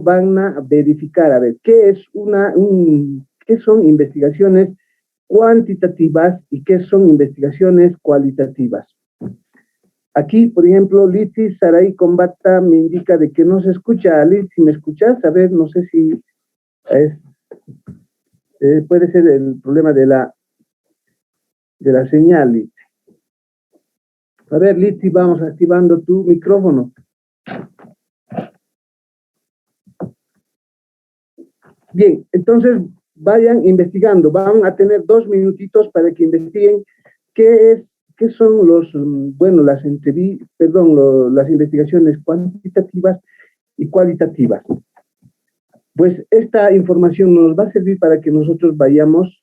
van a verificar, a ver, qué es qué son investigaciones cuantitativas y qué son investigaciones cualitativas. Aquí, por ejemplo, Litsi Saray Combata me indica de que no se escucha. Litsi, ¿me escuchas? A ver, no sé si puede ser el problema de la señal, Litsi. A ver, Litsi, vamos activando tu micrófono. Bien, entonces vayan investigando. Van a tener 2 minutitos para que investiguen qué son las investigaciones cuantitativas y cualitativas. Pues esta información nos va a servir para que nosotros vayamos,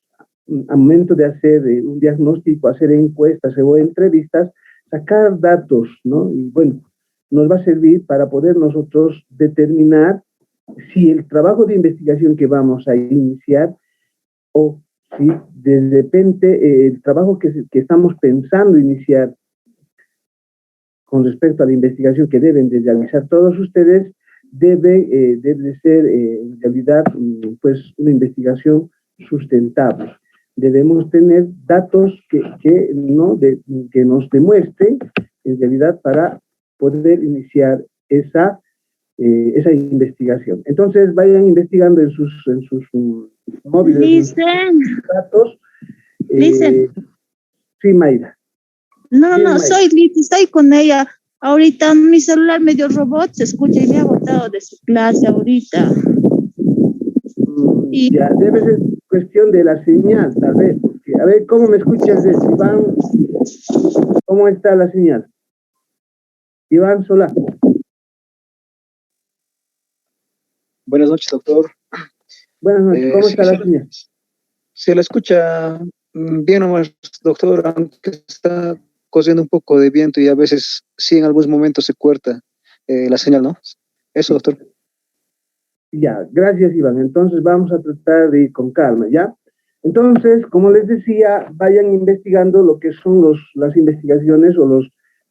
al momento de hacer un diagnóstico, hacer encuestas o entrevistas, sacar datos, ¿no? Y bueno, nos va a servir para poder nosotros determinar si el trabajo de investigación que vamos a iniciar o si de repente el trabajo que estamos pensando iniciar con respecto a la investigación que deben de realizar todos ustedes, debe ser en realidad pues una investigación sustentable. Debemos tener datos que nos demuestren en realidad para poder iniciar esa investigación. Entonces vayan investigando en sus móviles, Listen. Datos. Listen. Sí, Mayra. No, soy Liz, estoy con ella. Ahorita mi celular me dio robot, se escucha y me ha botado de su clase ahorita. Ya, debe ser cuestión de la señal, tal vez. Porque, a ver, ¿cómo me escuchas, Iván? ¿Cómo está la señal? Iván Solá. Buenas noches, doctor. Buenas noches, ¿cómo está la señal? Se la escucha bien nomás, doctor, aunque está corriendo un poco de viento y a veces sí en algunos momentos se corta la señal, ¿no? Eso, doctor. Ya, gracias, Iván. Entonces vamos a tratar de ir con calma, ¿ya? Entonces, como les decía, vayan investigando lo que son las investigaciones o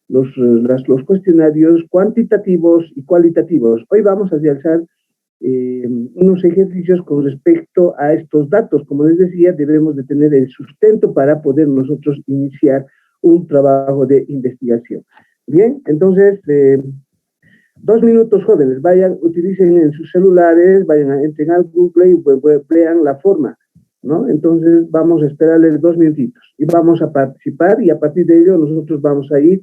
los cuestionarios cuantitativos y cualitativos. Hoy vamos a realizar unos ejercicios con respecto a estos datos. Como les decía, debemos de tener el sustento para poder nosotros iniciar un trabajo de investigación. Bien, entonces, 2 minutos, jóvenes, vayan, utilicen en sus celulares, entren al Google y vean la forma, ¿no? Entonces vamos a esperarles 2 minutitos y vamos a participar y a partir de ello nosotros vamos a ir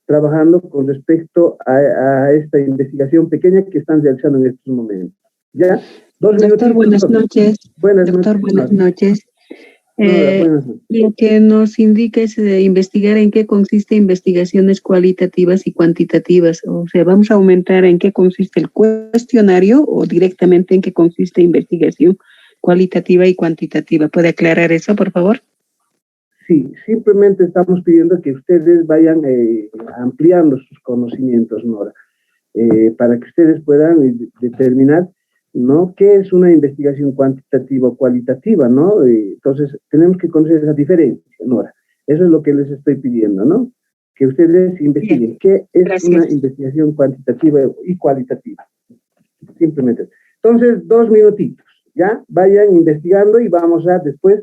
trabajando con respecto a esta investigación pequeña que están realizando en estos momentos. ¿Ya? 2 Doctor, buenas noches. Buenas Doctor, noches. buenas noches. Buenas noches. Lo que nos indica es investigar en qué consiste investigaciones cualitativas y cuantitativas. O sea, vamos a aumentar en qué consiste el cuestionario o directamente en qué consiste investigación cualitativa y cuantitativa. ¿Puede aclarar eso, por favor? Sí, simplemente estamos pidiendo que ustedes vayan ampliando sus conocimientos, Nora, para que ustedes puedan determinar, ¿no?, qué es una investigación cuantitativa o cualitativa, ¿no? Entonces, tenemos que conocer esa diferencia, Nora. Eso es lo que les estoy pidiendo, ¿no? Que ustedes investiguen qué es una investigación cuantitativa y cualitativa. Simplemente. Entonces, 2 minutitos, ¿ya? Vayan investigando y vamos a después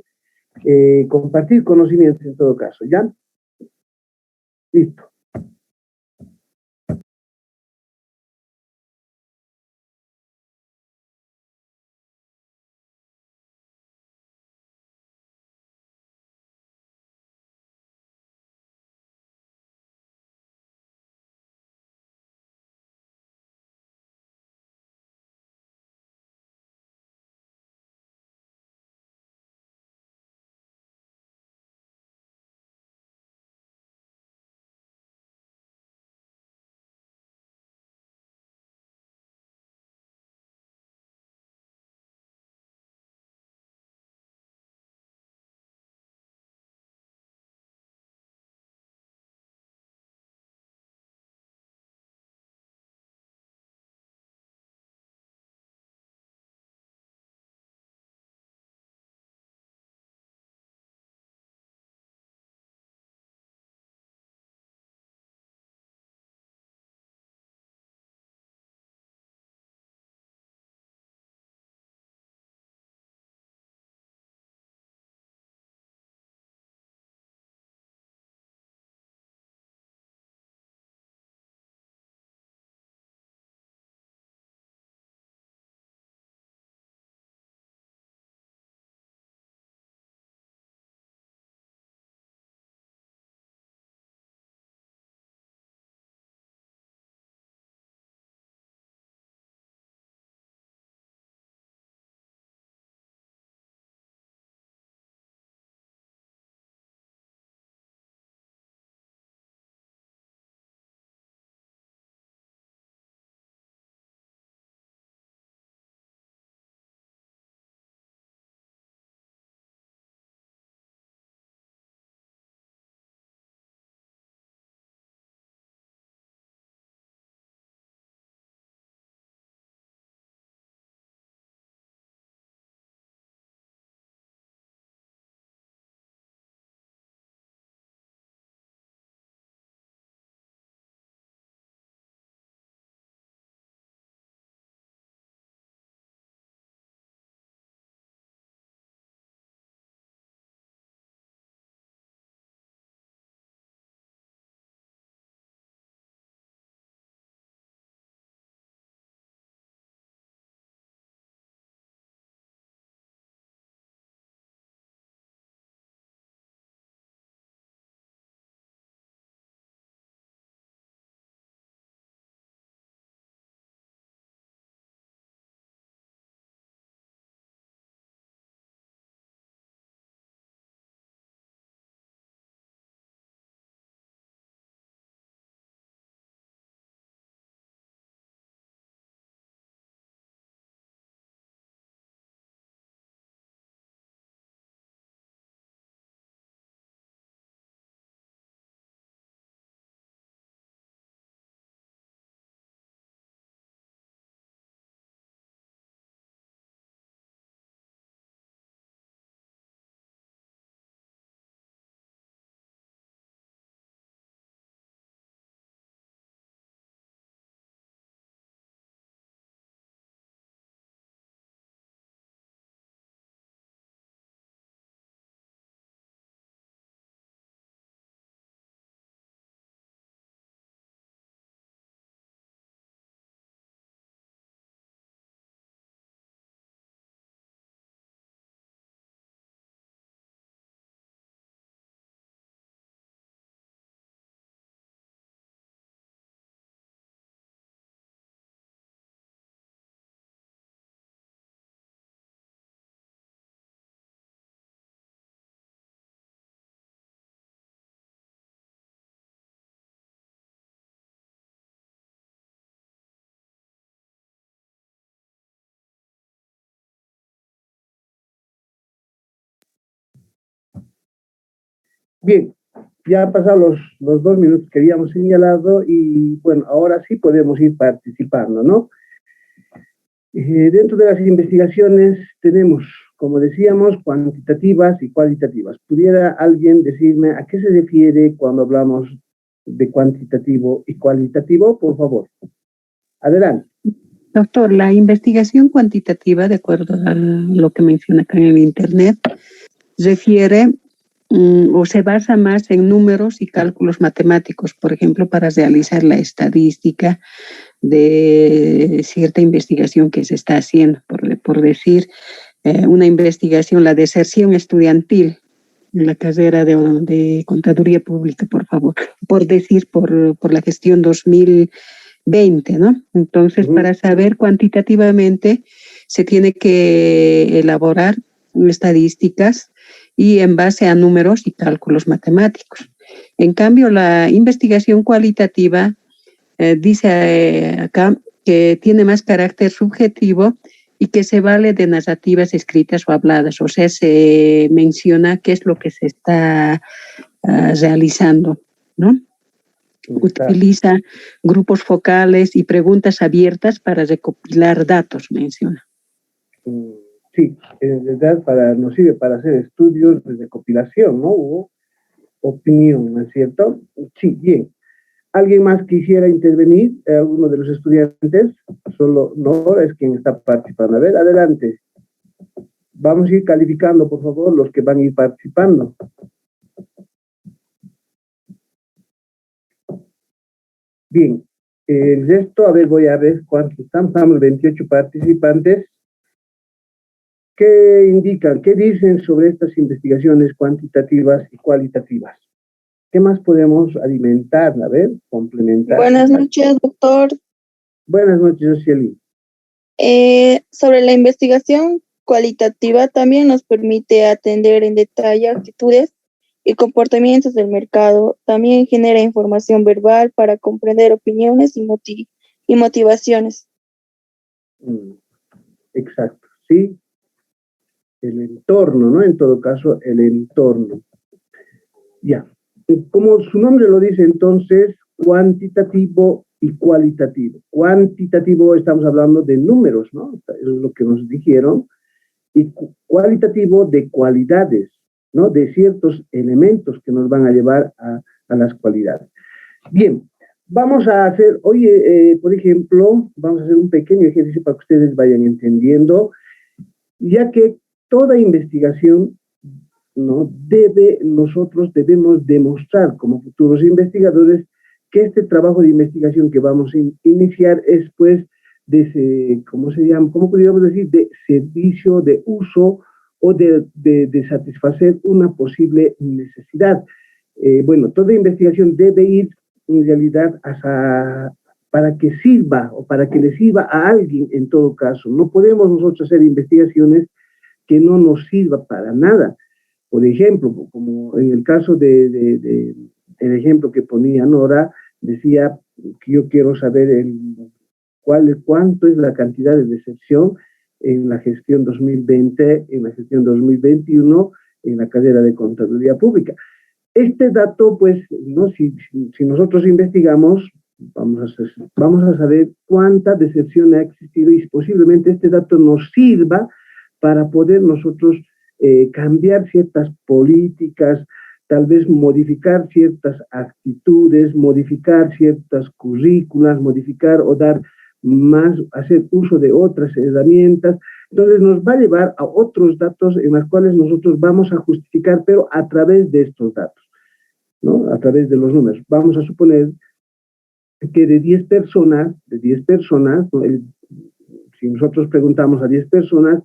compartir conocimientos en todo caso, ¿ya? Listo. Bien, ya han pasado los 2 minutos que habíamos señalado y bueno, ahora sí podemos ir participando, ¿no? Dentro de las investigaciones tenemos, como decíamos, cuantitativas y cualitativas. ¿Pudiera alguien decirme a qué se refiere cuando hablamos de cuantitativo y cualitativo? Por favor. Adelante. Doctor, la investigación cuantitativa, de acuerdo a lo que menciona acá en el Internet, refiere o se basa más en números y cálculos matemáticos, por ejemplo, para realizar la estadística de cierta investigación que se está haciendo, por decir, una investigación, la deserción estudiantil en la carrera de Contaduría Pública, por favor, por decir, por la gestión 2020, ¿no? Entonces, para saber cuantitativamente, se tiene que elaborar estadísticas y en base a números y cálculos matemáticos. En cambio, la investigación cualitativa dice acá que tiene más carácter subjetivo y que se vale de narrativas escritas o habladas, o sea, se menciona qué es lo que se está realizando, ¿no? Utiliza grupos focales y preguntas abiertas para recopilar datos, menciona. Sí, en realidad nos sirve para hacer estudios de recopilación, ¿no? O opinión, ¿no es cierto? Sí, bien. ¿Alguien más quisiera intervenir? ¿Alguno de los estudiantes? Solo Nora es quien está participando. A ver, adelante. Vamos a ir calificando, por favor, los que van a ir participando. Bien, el resto, a ver, voy a ver cuántos estamos. Estamos 28 participantes. ¿Qué indican? ¿Qué dicen sobre estas investigaciones cuantitativas y cualitativas? ¿Qué más podemos alimentar? A ver, complementar. Buenas noches, doctor. Buenas noches, Ocieli. Sobre la investigación cualitativa también nos permite atender en detalle actitudes y comportamientos del mercado. También genera información verbal para comprender opiniones y motivaciones. Exacto, sí. El entorno, ¿no? En todo caso, el entorno. Ya. Como su nombre lo dice, entonces, cuantitativo y cualitativo. Cuantitativo, estamos hablando de números, ¿no? Eso es lo que nos dijeron. Y cualitativo, de cualidades, ¿no? De ciertos elementos que nos van a llevar a las cualidades. Bien, vamos a hacer, hoy, por ejemplo, vamos a hacer un pequeño ejercicio para que ustedes vayan entendiendo, ya que toda investigación, ¿no? Nosotros debemos demostrar como futuros investigadores que este trabajo de investigación que vamos a iniciar es, pues, ¿cómo se llama? ¿Cómo podríamos decir? De servicio, de uso o de satisfacer una posible necesidad. Bueno, toda investigación debe ir en realidad para que sirva o para que le sirva a alguien en todo caso. No podemos nosotros hacer investigaciones que no nos sirva para nada. Por ejemplo, como en el caso el ejemplo que ponía Nora, decía que yo quiero saber cuánto es la cantidad de deserción en la gestión 2020, en la gestión 2021, en la carrera de Contaduría Pública. Este dato, pues, ¿no? Si nosotros investigamos, vamos a saber cuánta deserción ha existido y posiblemente este dato nos sirva para poder nosotros cambiar ciertas políticas, tal vez modificar ciertas actitudes, modificar ciertas currículas, modificar o dar más, hacer uso de otras herramientas. Entonces nos va a llevar a otros datos en los cuales nosotros vamos a justificar, pero a través de estos datos, ¿no? A través de los números. Vamos a suponer que de 10 personas, ¿no? Si nosotros preguntamos a 10 personas,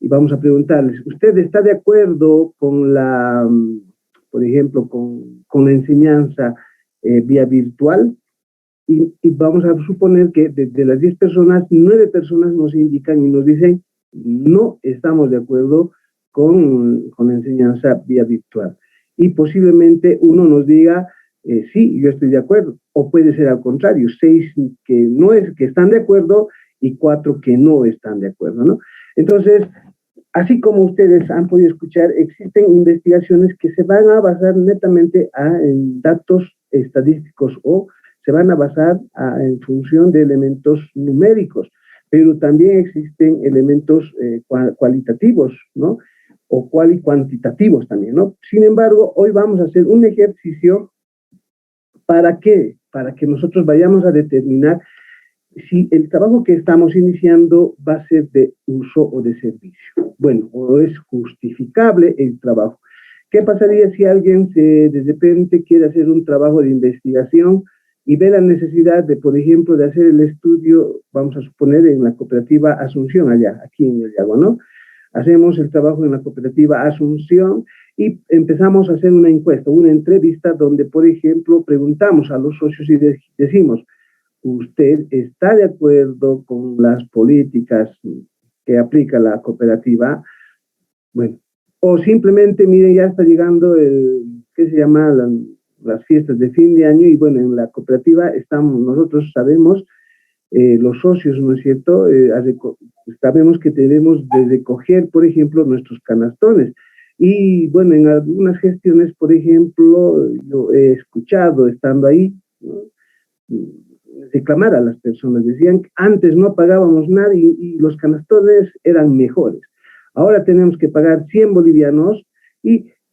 y vamos a preguntarles, ¿usted está de acuerdo con por ejemplo, con la enseñanza vía virtual? Y vamos a suponer que de las 10 personas, 9 personas nos indican y nos dicen, no estamos de acuerdo con la enseñanza vía virtual. Y posiblemente uno nos diga, sí, yo estoy de acuerdo. O puede ser al contrario, 6 que están de acuerdo y 4 que no están de acuerdo, ¿no? Entonces, Así como ustedes han podido escuchar, existen investigaciones que se van a basar netamente en datos estadísticos o se van a basar en función de elementos numéricos, pero también existen elementos cualitativos, ¿no? O cuantitativos también, ¿no? Sin embargo, hoy vamos a hacer un ejercicio. ¿Para qué? Para que nosotros vayamos a determinar si el trabajo que estamos iniciando va a ser de uso o de servicio. Bueno, o es justificable el trabajo. ¿Qué pasaría si alguien de repente quiere hacer un trabajo de investigación y ve la necesidad de, por ejemplo, de hacer el estudio, vamos a suponer, en la cooperativa Asunción, allá, aquí en el Yago, ¿no? Hacemos el trabajo en la cooperativa Asunción y empezamos a hacer una encuesta, una entrevista donde, por ejemplo, preguntamos a los socios y decimos, ¿usted está de acuerdo con las políticas que aplica la cooperativa? Bueno, o simplemente, miren, ya está llegando ¿qué se llama? Las fiestas de fin de año y bueno, en la cooperativa nosotros sabemos, los socios, ¿no es cierto? Sabemos que tenemos de recoger, por ejemplo, nuestros canastones. Y bueno, en algunas gestiones, por ejemplo, yo he escuchado, estando ahí, ¿no?, reclamar a las personas. Decían que antes no pagábamos nada y los canastones eran mejores. Ahora tenemos que pagar 100 bolivianos,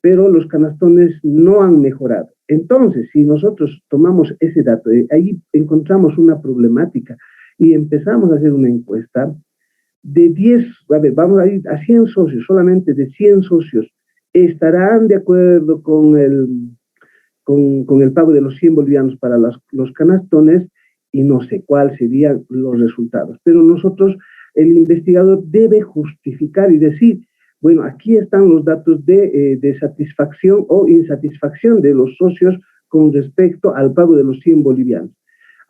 pero los canastones no han mejorado. Entonces, si nosotros tomamos ese dato, ahí encontramos una problemática y empezamos a hacer una encuesta de 10, a ver, vamos a ir a 100 socios, solamente de 100 socios, ¿estarán de acuerdo con el pago de los 100 bolivianos para los canastones? Y no sé cuáles serían los resultados. Pero nosotros, el investigador debe justificar y decir, bueno, aquí están los datos de satisfacción o insatisfacción de los socios con respecto al pago de los 100 bolivianos.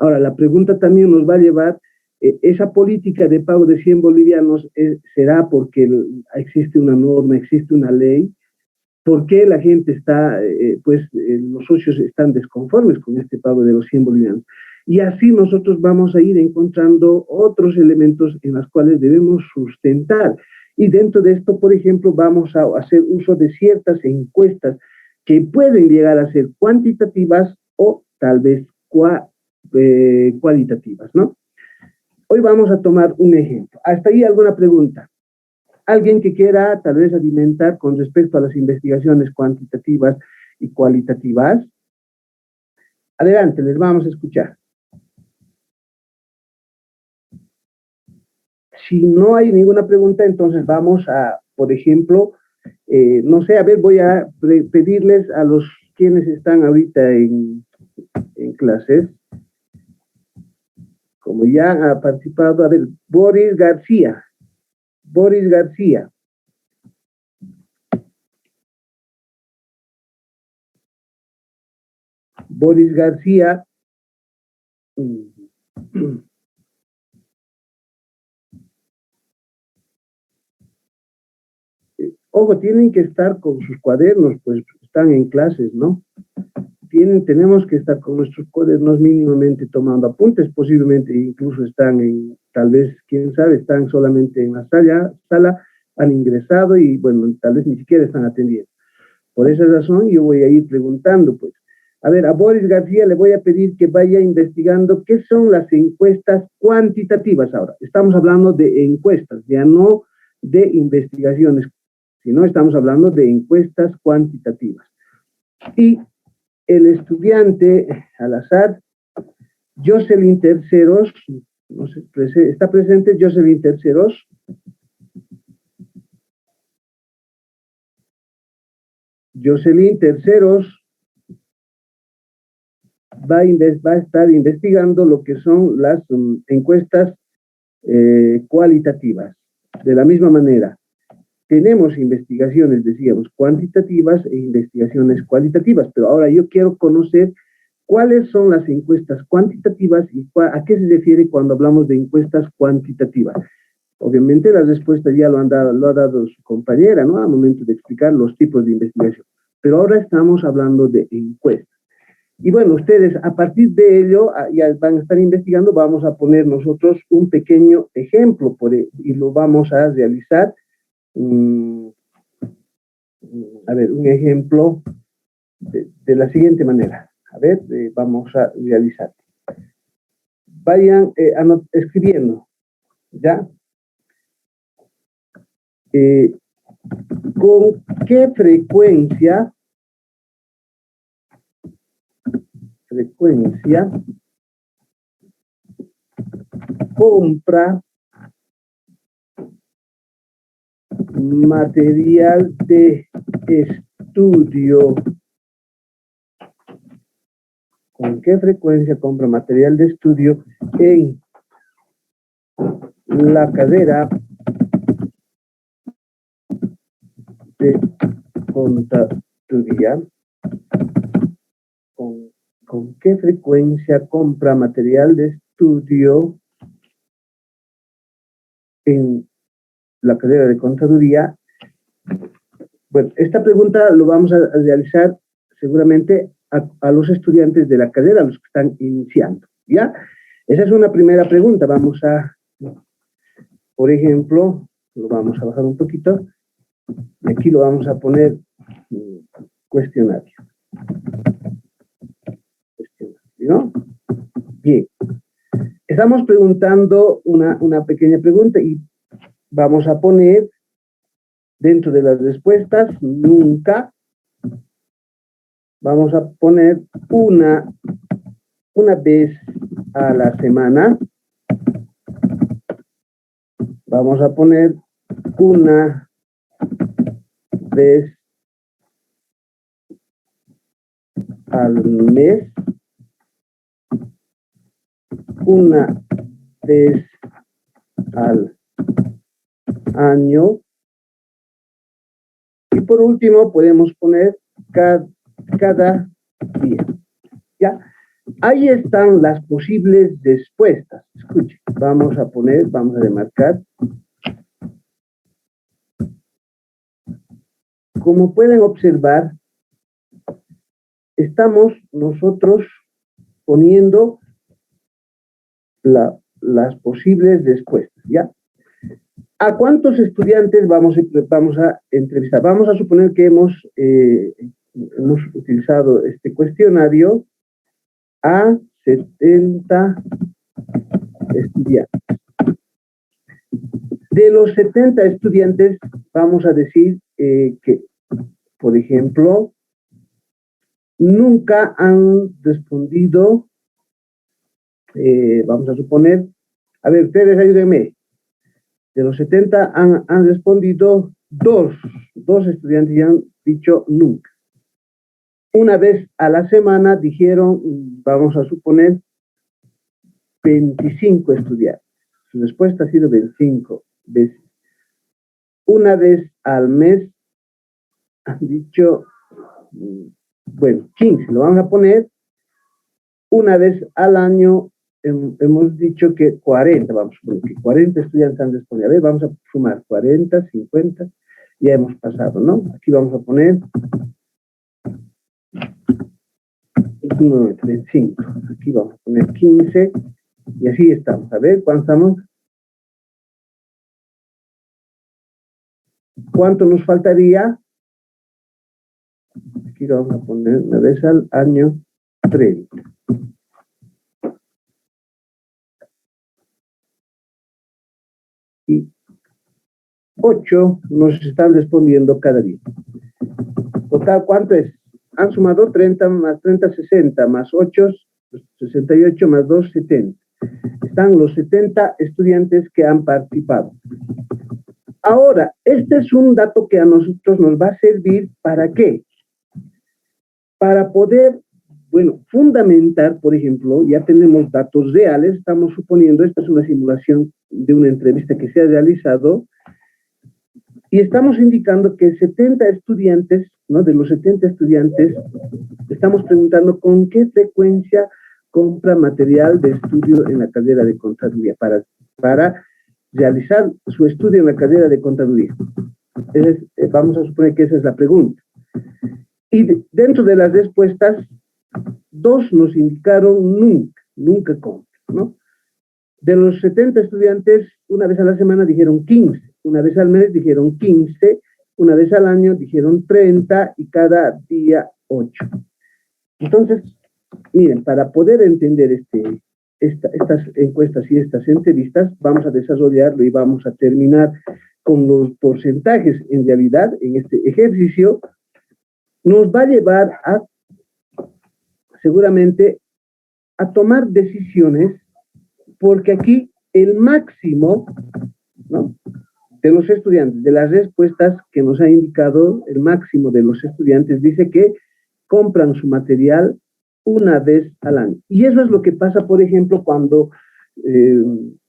Ahora, la pregunta también nos va a llevar, esa política de pago de 100 bolivianos será porque existe una norma, existe una ley. ¿Por qué la gente está, los socios están desconformes con este pago de los 100 bolivianos? Y así nosotros vamos a ir encontrando otros elementos en los cuales debemos sustentar. Y dentro de esto, por ejemplo, vamos a hacer uso de ciertas encuestas que pueden llegar a ser cuantitativas o tal vez cualitativas, ¿no? Hoy vamos a tomar un ejemplo. ¿Hasta ahí alguna pregunta? Alguien que quiera tal vez alimentar con respecto a las investigaciones cuantitativas y cualitativas. Adelante, les vamos a escuchar. Si no hay ninguna pregunta, entonces vamos a, por ejemplo, no sé, a ver, voy a pedirles a los quienes están ahorita en clases, como ya ha participado, a ver, Boris García. Boris García. Boris García. Ojo, tienen que estar con sus cuadernos, pues están en clases, ¿no? Tenemos que estar con nuestros cuadernos mínimamente tomando apuntes, posiblemente incluso están tal vez, quién sabe, están solamente en la sala, han ingresado y bueno, tal vez ni siquiera están atendiendo. Por esa razón yo voy a ir preguntando, pues. A ver, a Boris García le voy a pedir que vaya investigando qué son las encuestas cuantitativas ahora. Estamos hablando de encuestas, ya no de investigaciones, sino estamos hablando de encuestas cuantitativas. Y el estudiante al azar, Jocelyn Terceros, no sé, ¿está presente Jocelyn Terceros? Jocelyn Terceros va a estar investigando lo que son las encuestas cualitativas. De la misma manera, tenemos investigaciones, decíamos, cuantitativas e investigaciones cualitativas, pero ahora yo quiero conocer cuáles son las encuestas cuantitativas y a qué se refiere cuando hablamos de encuestas cuantitativas. Obviamente la respuesta ya lo ha dado su compañera, ¿no?, al momento de explicar los tipos de investigación, pero ahora estamos hablando de encuestas. Y bueno, ustedes a partir de ello ya van a estar investigando, vamos a poner nosotros un pequeño ejemplo y lo vamos a realizar a ver, un ejemplo de la siguiente manera. A ver, vamos a realizar. Vayan escribiendo, ¿ya? ¿Con qué frecuencia compra material de estudio? ¿Con qué frecuencia compra material de estudio en la carrera de contaduría? ¿Con qué frecuencia compra material de estudio en la carrera de contaduría? Bueno, esta pregunta lo vamos a realizar seguramente a los estudiantes de la carrera, los que están iniciando, ¿ya? Esa es una primera pregunta. Vamos a, por ejemplo, lo vamos a bajar un poquito, y aquí lo vamos a poner cuestionario. ¿No? Bien. Estamos preguntando una pequeña pregunta y vamos a poner dentro de las respuestas nunca. Vamos a poner una vez a la semana. Vamos a poner una vez al mes. Una vez al año. Y por último podemos poner cada día. ¿Ya? Ahí están las posibles respuestas. Escuchen, vamos a remarcar. Como pueden observar, estamos nosotros poniendo las posibles respuestas, ¿ya? ¿A cuántos estudiantes vamos a entrevistar? Vamos a suponer que hemos utilizado este cuestionario a 70 estudiantes. De los 70 estudiantes, vamos a decir que, por ejemplo, nunca han respondido. Vamos a suponer, a ver, ustedes ayúdenme. De los 70 han respondido dos estudiantes y han dicho nunca. Una vez a la semana dijeron, vamos a suponer, 25 estudiantes. Su respuesta ha sido 25 veces. Una vez al mes han dicho, bueno, 15, lo vamos a poner. Una vez al año hemos dicho que 40, vamos a poner que 40 estudiantes han respondido. A ver, vamos a sumar 40, 50, ya hemos pasado, ¿no? Aquí vamos a poner 25, aquí vamos a poner 15, y así estamos. A ver, ¿cuánto estamos? ¿Cuánto nos faltaría? Aquí lo vamos a poner una vez al año 30. Y 8 nos están respondiendo cada día. Total, ¿cuánto es? Han sumado 30 más 30, 60, más 8, 68, más 2, 70. Están los 70 estudiantes que han participado. Ahora, este es un dato que a nosotros nos va a servir, ¿para qué? Para poder, bueno, fundamentar, por ejemplo, ya tenemos datos reales, estamos suponiendo, esta es una simulación de una entrevista que se ha realizado, y estamos indicando que 70 estudiantes, ¿no? De los 70 estudiantes, estamos preguntando con qué frecuencia compra material de estudio en la carrera de contaduría para realizar su estudio en la carrera de contaduría. Vamos a suponer que esa es la pregunta. Y dentro de las respuestas, 2 nos indicaron nunca compra, ¿no? De los 70 estudiantes, una vez a la semana dijeron 15. una vez al mes dijeron 15, una vez al año dijeron 30 y cada día 8. Entonces, miren, para poder entender estas encuestas y estas entrevistas, vamos a desarrollarlo y vamos a terminar con los porcentajes. En realidad, en este ejercicio, nos va a llevar a, seguramente, a tomar decisiones, porque aquí el máximo, ¿no?, de los estudiantes, de las respuestas que nos ha indicado, el máximo de los estudiantes dice que compran su material una vez al año. Y eso es lo que pasa, por ejemplo, cuando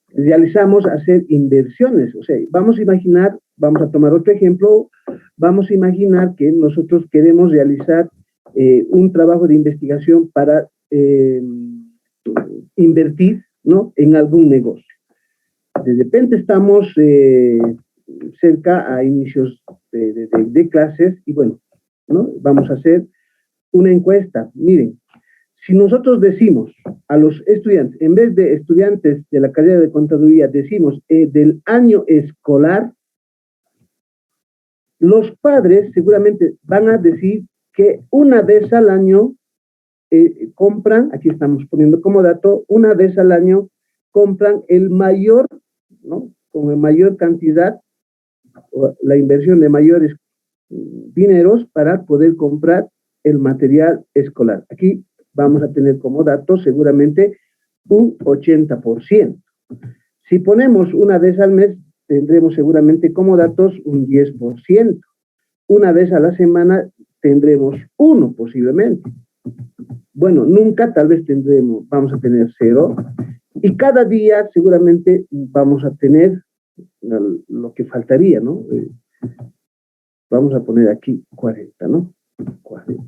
realizamos hacer inversiones. O sea, vamos a imaginar, vamos a tomar otro ejemplo, vamos a imaginar que nosotros queremos realizar un trabajo de investigación para invertir, ¿no?, en algún negocio. De repente estamos cerca a inicios de clases y bueno, ¿no?, vamos a hacer una encuesta. Miren, si nosotros decimos a los estudiantes, en vez de estudiantes de la carrera de contaduría, decimos del año escolar, los padres seguramente van a decir que una vez al año compran, aquí estamos poniendo como dato, una vez al año compran el mayor, ¿no?, con mayor cantidad, la inversión de mayores dineros para poder comprar el material escolar. Aquí vamos a tener como dato seguramente un 80%. Si ponemos una vez al mes, tendremos seguramente como datos un 10%. Una vez a la semana tendremos 1 posiblemente. Bueno, nunca tal vez vamos a tener 0. Y cada día seguramente vamos a tener lo que faltaría, ¿no? Vamos a poner aquí 40, ¿no? 40.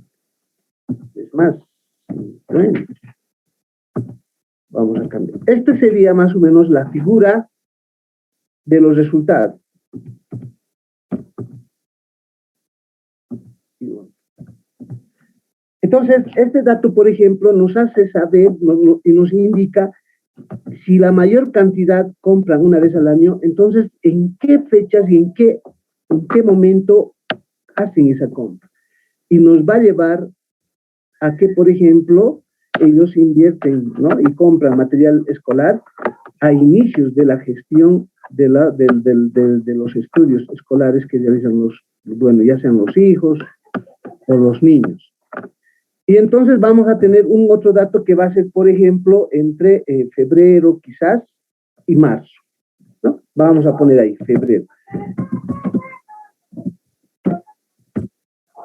Es más, bueno, vamos a cambiar. Esta sería más o menos la figura de los resultados. Entonces, este dato, por ejemplo, nos hace saber y nos indica si la mayor cantidad compran una vez al año, entonces, ¿en qué fechas y en qué momento hacen esa compra? Y nos va a llevar a que, por ejemplo, ellos invierten, ¿no?, y compran material escolar a inicios de la gestión de los estudios escolares que realizan bueno, ya sean los hijos o los niños. Y entonces vamos a tener un otro dato que va a ser, por ejemplo, entre febrero quizás y marzo, ¿no? Vamos a poner ahí, febrero.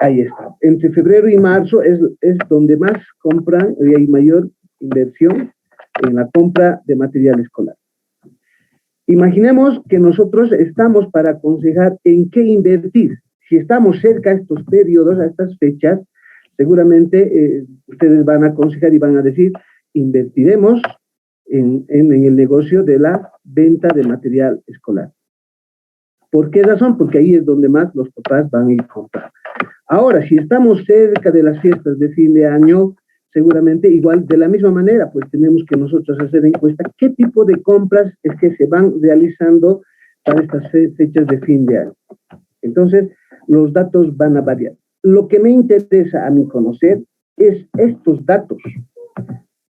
Ahí está. Entre febrero y marzo es donde más compran y hay mayor inversión en la compra de material escolar. Imaginemos que nosotros estamos para aconsejar en qué invertir. Si estamos cerca a estos periodos, a estas fechas, seguramente ustedes van a aconsejar y van a decir, invertiremos en el negocio de la venta de material escolar. ¿Por qué razón? Porque ahí es donde más los papás van a ir a comprar. Ahora, si estamos cerca de las fiestas de fin de año, seguramente igual, de la misma manera, pues tenemos que nosotros hacer encuesta qué tipo de compras es que se van realizando para estas fechas de fin de año. Entonces, los datos van a variar. Lo que me interesa a mí conocer es estos datos,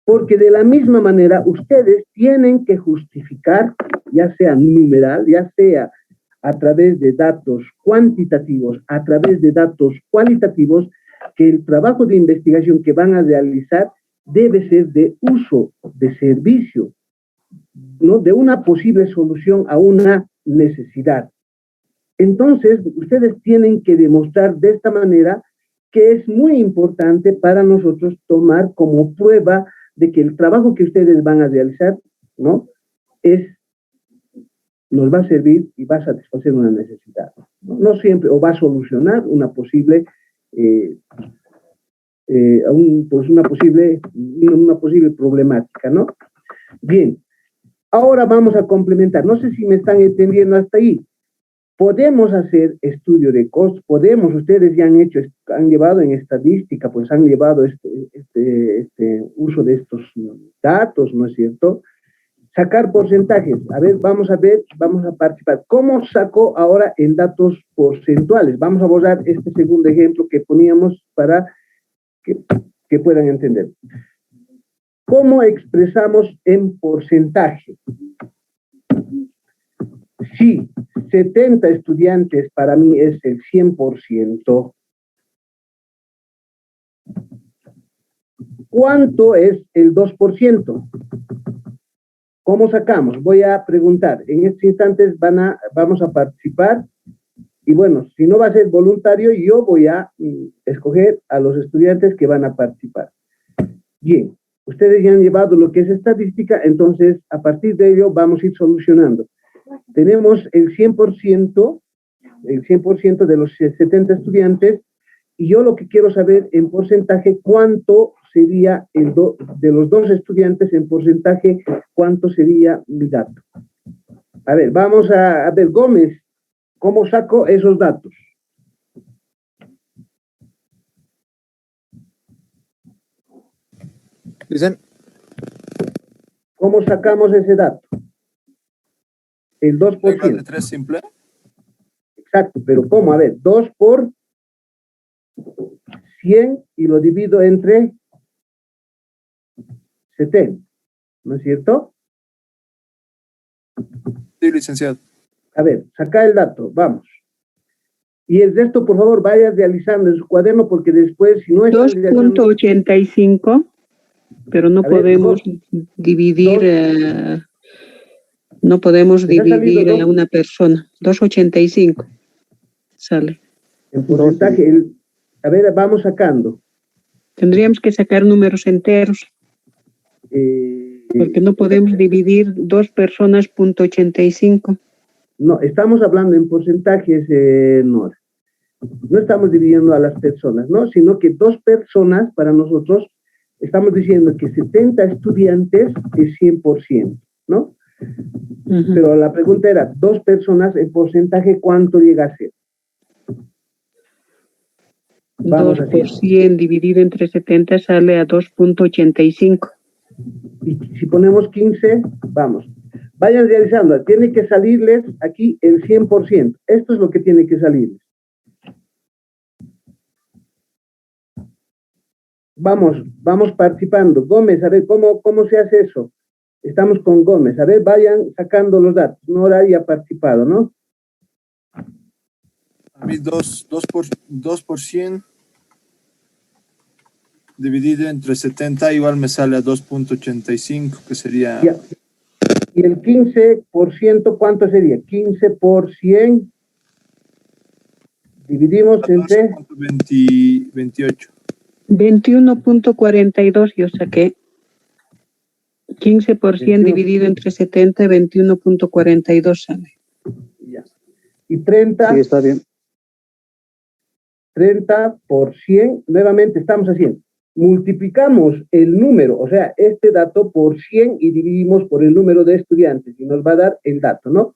porque de la misma manera ustedes tienen que justificar, ya sea numeral, ya sea a través de datos cuantitativos, a través de datos cualitativos, que el trabajo de investigación que van a realizar debe ser de uso, de servicio, ¿no?, de una posible solución a una necesidad. Entonces, ustedes tienen que demostrar de esta manera que es muy importante para nosotros tomar como prueba de que el trabajo que ustedes van a realizar, ¿no?, nos va a servir y va a satisfacer una necesidad. No siempre, o va a solucionar una posible, una posible problemática, ¿no? Bien, ahora vamos a complementar. No sé si me están entendiendo hasta ahí. Podemos hacer estudio de costos, ustedes ya han llevado en estadística, pues han llevado este uso de estos datos, ¿no es cierto? sacar porcentajes. A ver, vamos a participar. ¿Cómo saco ahora en datos porcentuales? Vamos a borrar este segundo ejemplo que poníamos para que puedan entender. ¿Cómo expresamos en porcentaje? Si 70 estudiantes para mí es el 100%, ¿cuánto es el 2%? ¿Cómo sacamos? Voy a preguntar. En estos instantes vamos a participar. Y bueno, si no va a ser voluntario, yo voy a escoger a los estudiantes que van a participar. Bien, ustedes ya han llevado lo que es estadística, entonces a partir de ello vamos a ir solucionando. Tenemos el 100% de los 70 estudiantes, y yo lo que quiero saber en porcentaje, cuánto sería de los 2 estudiantes en porcentaje, cuánto sería mi dato. A ver, vamos a ver, Gómez, ¿cómo saco esos datos? Dicen. ¿Cómo sacamos ese dato? El 2%. Regla de 3 simple. Exacto, pero ¿cómo? A ver, 2 por 100 y lo divido entre 70, ¿no es cierto? Sí, licenciado. A ver, saca el dato, vamos. Y el resto, por favor, vaya realizando en su cuaderno, porque después, si no es 2.85, pero no podemos dividir, no podemos dividir a una persona. 2.85 sale. En porcentaje, a ver, vamos sacando. Tendríamos que sacar números enteros. Porque no podemos dividir 2 personas, .85. No, estamos hablando en porcentajes, Nora. No estamos dividiendo a las personas, ¿no? Sino que 2 personas, para nosotros, estamos diciendo que 70 estudiantes es 100%, ¿no? Pero la pregunta era, 2 personas, en porcentaje, ¿cuánto llega a ser? 2 por 100 dividido entre 70 sale a 2.85. Y si ponemos 15, vamos. Vayan realizando, tiene que salirles aquí el 100%. Esto es lo que tiene que salirles. Vamos participando. Gómez, a ver, ¿cómo se hace eso? Estamos con Gómez. A ver, vayan sacando los datos. Nora ya ha participado, ¿no? A mí 2 por 100 dividido entre 70 igual me sale a 2.85, que sería... Ya. Y el 15%, ¿cuánto sería? 15 por 100 dividimos entre... 28. 21.42 yo saqué. 15% dividido entre 70, 21.42 sale. Ya. Y 30... Sí, está bien. 30 por 100, nuevamente estamos haciendo. Multiplicamos el número, o sea, este dato por 100 y dividimos por el número de estudiantes y nos va a dar el dato, ¿no?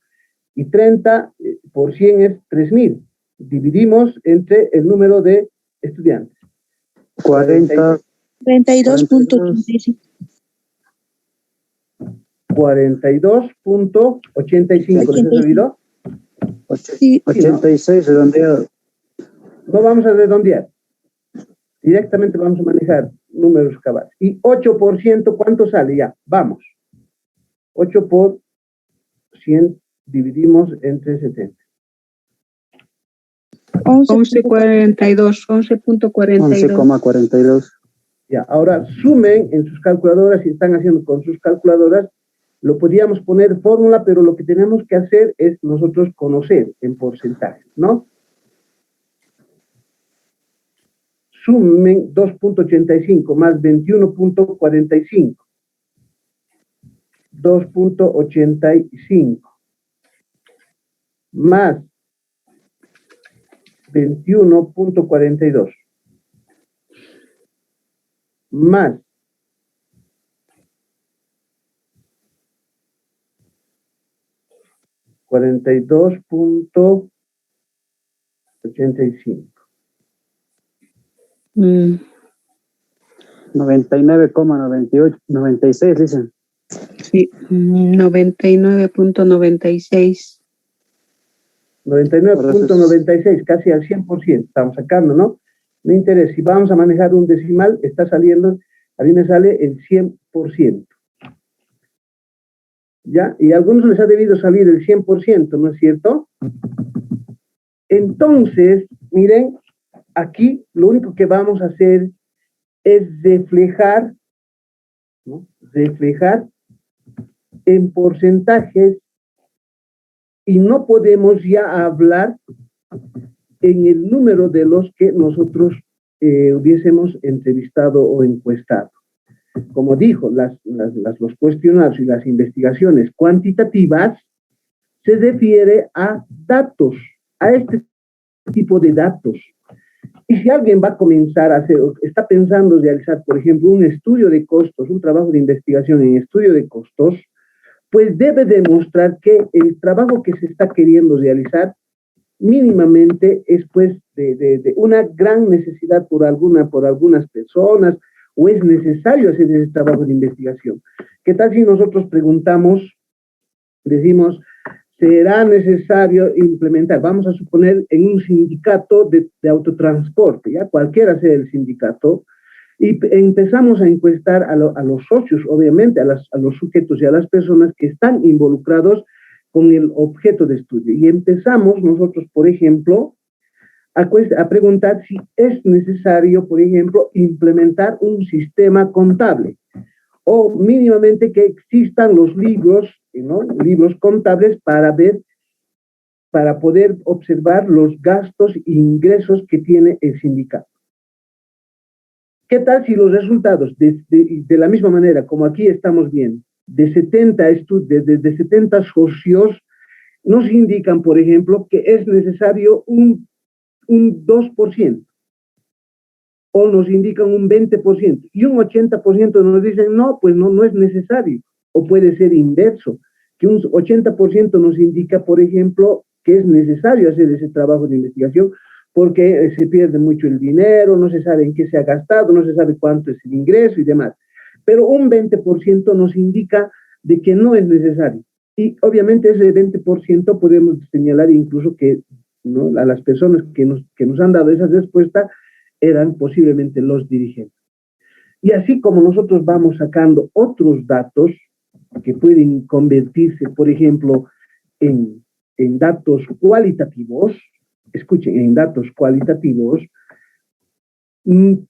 Y 30 por 100 es 3.000. Dividimos entre el número de estudiantes. 42.85. 42.85, ¿les ha salido? 86 redondeado. No vamos a redondear. Directamente vamos a manejar números cabales. Y 8%, ¿cuánto sale? Ya, vamos. 8 por 100 dividimos entre 70. 11.42, 11.42. Ya, ahora sumen en sus calculadoras, si están haciendo con sus calculadoras, lo podríamos poner fórmula, pero lo que tenemos que hacer es nosotros conocer en porcentaje, ¿no? Sumen 2.85 más 21.45. 2.85 más 21.42 más 42.85. 99,98, 96 dicen. Sí, 99.96. 99.96, casi al 100%, estamos sacando, ¿no? No interesa, si vamos a manejar un decimal, está saliendo, a mí me sale el 100%. ¿Ya? Y a algunos les ha debido salir el 100%, ¿no es cierto? Entonces, miren, aquí lo único que vamos a hacer es reflejar, ¿no? Reflejar en porcentajes y no podemos ya hablar en el número de los que nosotros hubiésemos entrevistado o encuestado. Como dijo, los cuestionarios y las investigaciones cuantitativas se refiere a datos, a este tipo de datos. Y si alguien va a comenzar a hacer, está pensando realizar, por ejemplo, un estudio de costos, un trabajo de investigación en estudio de costos, pues debe demostrar que el trabajo que se está queriendo realizar mínimamente es pues de una gran necesidad por algunas personas, o es necesario hacer ese trabajo de investigación. ¿Qué tal si nosotros preguntamos, decimos, será necesario implementar, vamos a suponer, en un sindicato de autotransporte, ya cualquiera sea el sindicato, y empezamos a encuestar a los socios, obviamente, a los sujetos y a las personas que están involucrados con el objeto de estudio. Y empezamos nosotros, por ejemplo, a preguntar si es necesario, por ejemplo, implementar un sistema contable o mínimamente que existan los libros, ¿no? Libros contables para poder observar los gastos e ingresos que tiene el sindicato. ¿Qué tal si los resultados, de la misma manera como aquí estamos viendo, de 70 socios, nos indican, por ejemplo, que es necesario un 2%, o nos indican un 20%, y un 80% nos dicen, no, pues no es necesario, o puede ser inverso, que un 80% nos indica, por ejemplo, que es necesario hacer ese trabajo de investigación, porque se pierde mucho el dinero, no se sabe en qué se ha gastado, no se sabe cuánto es el ingreso y demás. Pero un 20% nos indica de que no es necesario. Y obviamente ese 20% podemos señalar incluso que, ¿no?, a las personas que nos han dado esa respuesta eran posiblemente los dirigentes. Y así como nosotros vamos sacando otros datos que pueden convertirse, por ejemplo, en datos cualitativos, escuchen, en datos cualitativos,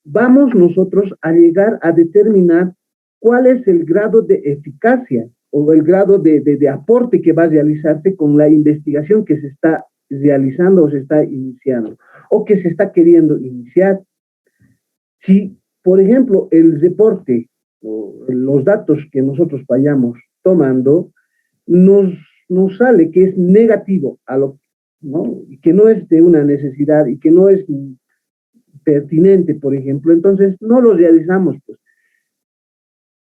vamos nosotros a llegar a determinar cuál es el grado de eficacia o el grado de aporte que va a realizarse con la investigación que se está realizando o se está iniciando o que se está queriendo iniciar. Si, por ejemplo, el reporte o los datos que nosotros vayamos tomando nos sale que es negativo a lo, ¿no?, y que no es de una necesidad y que no es pertinente, por ejemplo, entonces no lo realizamos, pues.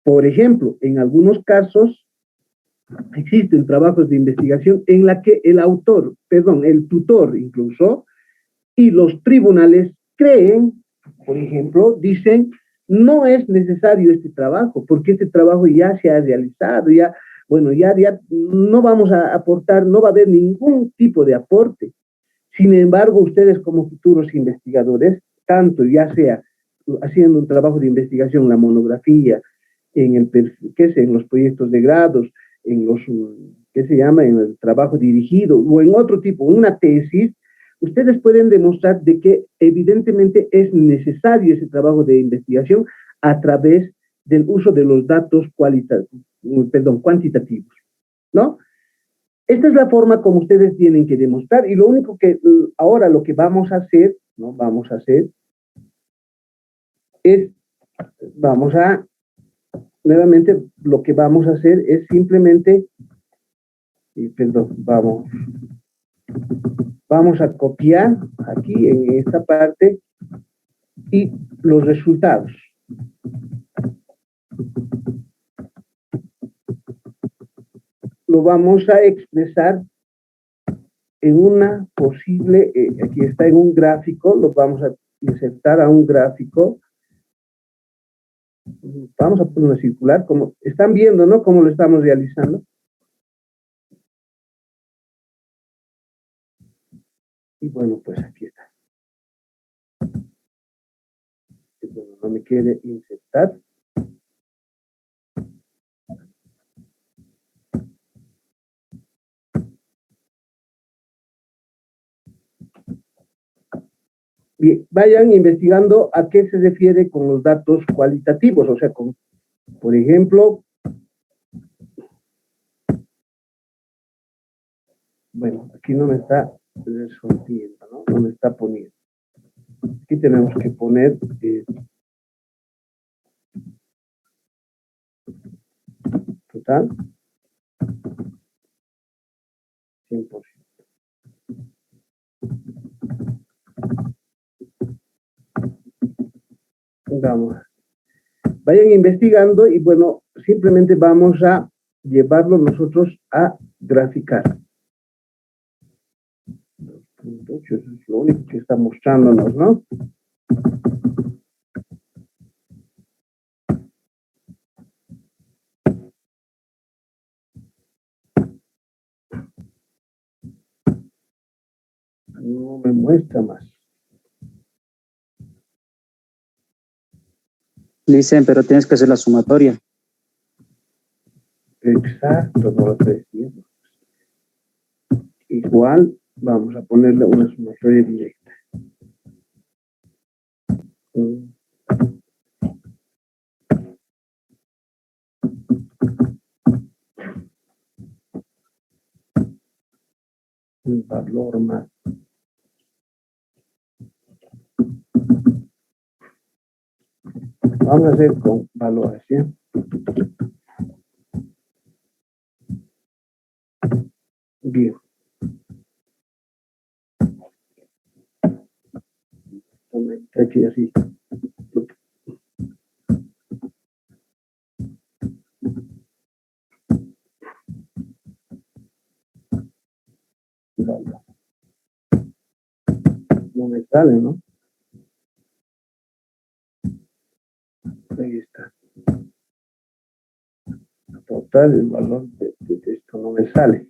Por ejemplo, en algunos casos existen trabajos de investigación en la que el tutor incluso, y los tribunales creen, por ejemplo, dicen, no es necesario este trabajo, porque este trabajo ya se ha realizado, ya no vamos a aportar, no va a haber ningún tipo de aporte. Sin embargo, ustedes como futuros investigadores, tanto ya sea haciendo un trabajo de investigación, la monografía, en los proyectos de grados, en en el trabajo dirigido, o en otro tipo, una tesis, ustedes pueden demostrar de que evidentemente es necesario ese trabajo de investigación a través del uso de los datos cuantitativos, ¿no? Esta es la forma como ustedes tienen que demostrar, y lo único que ahora lo que vamos a hacer, ¿no? Nuevamente lo que vamos a hacer es simplemente, vamos a copiar aquí en esta parte y los resultados. Lo vamos a expresar en una posible, aquí está en un gráfico, lo vamos a insertar a un gráfico Vamos a poner una circular, como están viendo, ¿no? Cómo lo estamos realizando. Y bueno, pues aquí está. Y bueno, no me quiere insertar. Bien, vayan investigando a qué se refiere con los datos cualitativos, o sea, con, por ejemplo, bueno, aquí no me está resolviendo, ¿no? No me está poniendo. Aquí tenemos que poner total 100%. Vamos. Vayan investigando y bueno, simplemente vamos a llevarlo nosotros a graficar. 2.8, eso es lo único que está mostrándonos, ¿no? No me muestra más. Dicen, pero tienes que hacer la sumatoria. Exacto, no lo estoy diciendo. Igual, vamos a ponerle una sumatoria directa. Un valor más. Vamos a hacer con valores, ¿sí? Bien. Aquí así. No me sale, ¿no? Ahí está. Total, el valor de esto no me sale.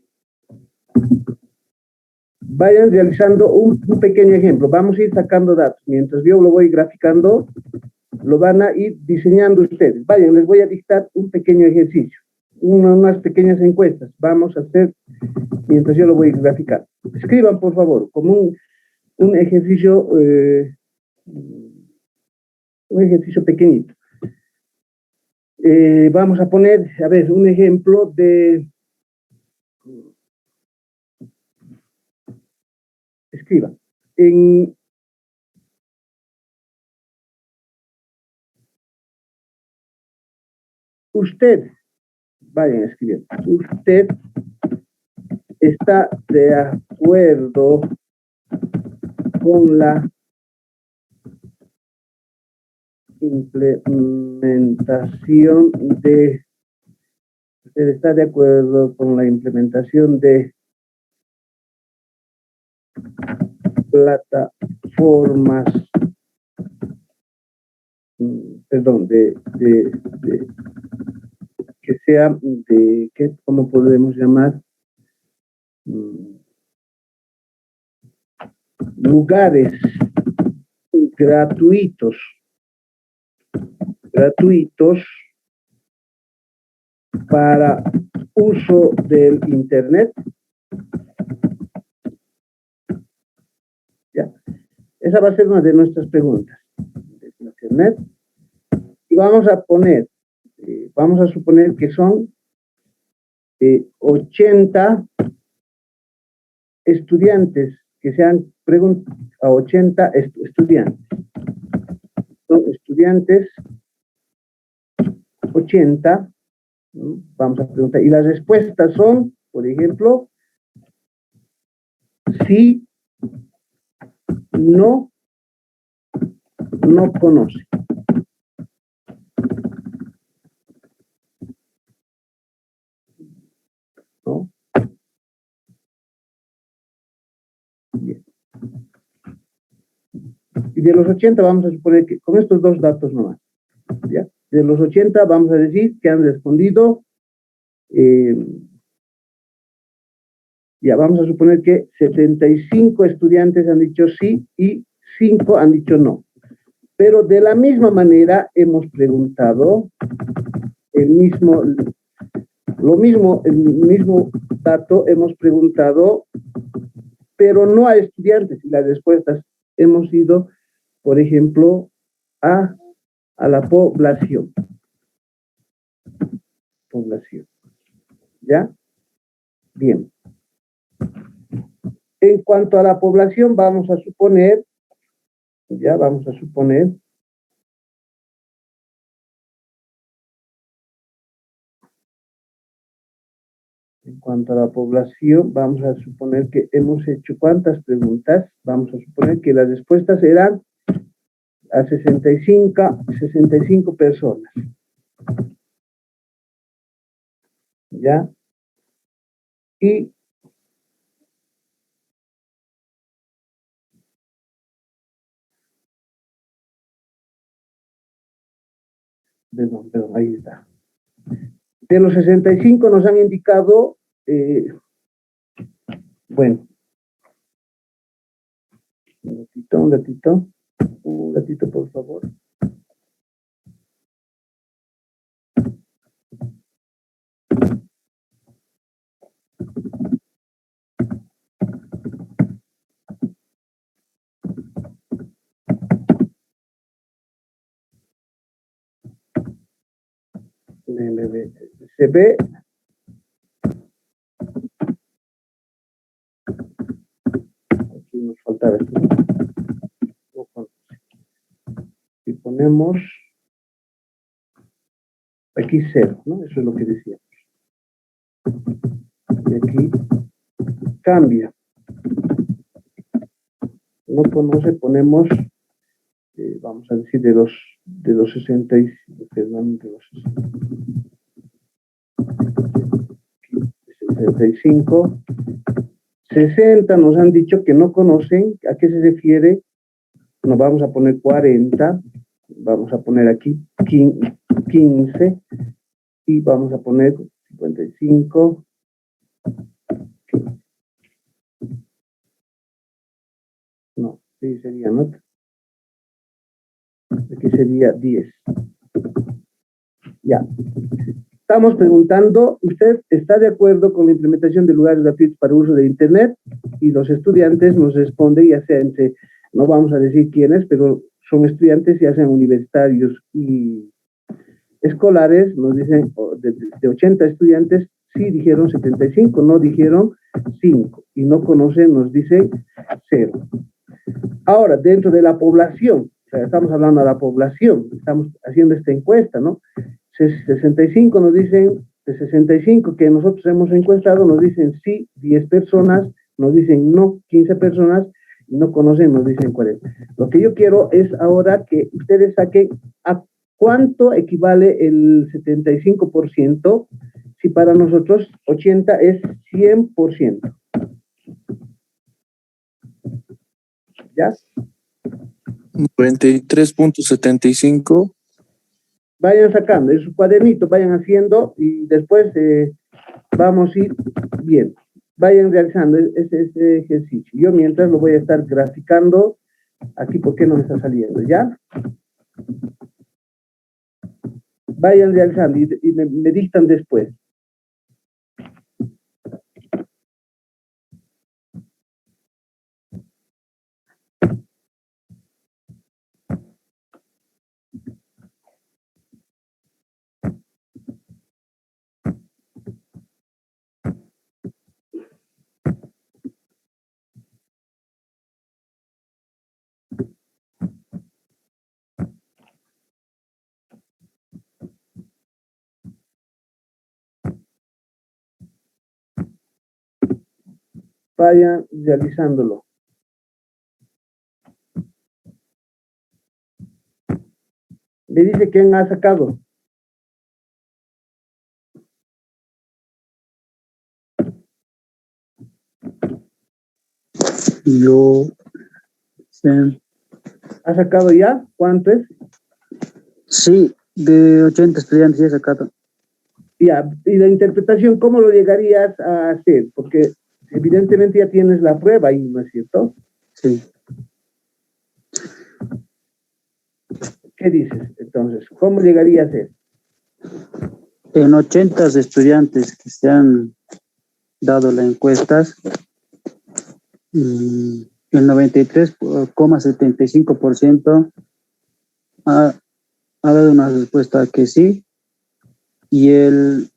Vayan realizando un pequeño ejemplo. Vamos a ir sacando datos. Mientras yo lo voy graficando, lo van a ir diseñando ustedes. Vayan, les voy a dictar un pequeño ejercicio. Unas pequeñas encuestas. Vamos a hacer mientras yo lo voy graficando. Escriban, por favor, como un ejercicio, pequeñito. Vamos a poner, a ver, un ejemplo de... Escriba. Usted, vayan escribiendo, usted está de acuerdo con la implementación de, usted está de acuerdo con la implementación de plataformas, perdón, que sea de, ¿cómo podemos llamar? Lugares gratuitos para uso del Internet. Ya. Esa va a ser una de nuestras preguntas. De Internet. Y vamos a suponer que son 80 estudiantes que se han preguntado, a 80 estudiantes. Son estudiantes 80, ¿no? Vamos a preguntar, y las respuestas son, por ejemplo, sí, no conoce. ¿No? Bien. Y de los 80 vamos a suponer que con estos dos datos nomás, ¿ya? De los 80 vamos a decir que han respondido, ya vamos a suponer que 75 estudiantes han dicho sí y 5 han dicho no. Pero de la misma manera hemos preguntado el mismo dato, hemos preguntado, pero no a estudiantes. Y las respuestas hemos ido, por ejemplo, a la población. ¿Ya? Bien. En cuanto a la población, vamos a suponer, en cuanto a la población, vamos a suponer que hemos hecho ¿cuántas preguntas? Vamos a suponer que las respuestas eran a 65 personas. ¿Ya? Y perdón, ahí está. De los 65 nos han indicado, bueno, un ratito, por favor. Se ve. Aquí nos faltaba esto. Si ponemos aquí 0, ¿no? Eso es lo que decíamos. Y aquí cambia. No conoce, ponemos, vamos a decir, de los 65, perdón, de los 65, 60 nos han dicho que no conocen. ¿A qué se refiere? Nos vamos a poner 40, vamos a poner aquí 15 y vamos a poner 55. No, sí sería, ¿no? Aquí sería 10. Ya. Estamos preguntando, ¿usted está de acuerdo con la implementación de lugares gratuitos para uso de Internet? Y los estudiantes nos responden, ya sea entre, no vamos a decir quiénes, pero son estudiantes, ya sean universitarios y escolares, nos dicen, de 80 estudiantes, sí dijeron 75, no dijeron 5, y no conocen, nos dicen 0. Ahora, dentro de la población, o sea, estamos hablando de la población, estamos haciendo esta encuesta, ¿no? 65 nos dicen, de 65 que nosotros hemos encuestado, nos dicen sí, 10 personas, nos dicen no, 15 personas, y no conocen, nos dicen 40. Lo que yo quiero es ahora que ustedes saquen a cuánto equivale el 75%, si para nosotros 80 es 100%. ¿Ya? 93.75. Vayan sacando en su cuadernito, vayan haciendo y después vamos a ir viendo. Vayan realizando ese ejercicio. Yo mientras lo voy a estar graficando aquí porque no me está saliendo, ¿ya? Vayan realizando y me dictan después. Vayan realizándolo. Me dice quién ha sacado. Yo, sí. ¿Ha sacado ya? ¿Cuánto es? Sí, De 80 estudiantes ya sacado. Ya, y la interpretación, ¿cómo lo llegarías a hacer? Porque evidentemente ya tienes la prueba ahí, ¿no es cierto? Sí. ¿Qué dices entonces? ¿Cómo llegaría a ser? En 80 estudiantes que se han dado las encuestas, el 93,75% ha dado una respuesta que sí, y el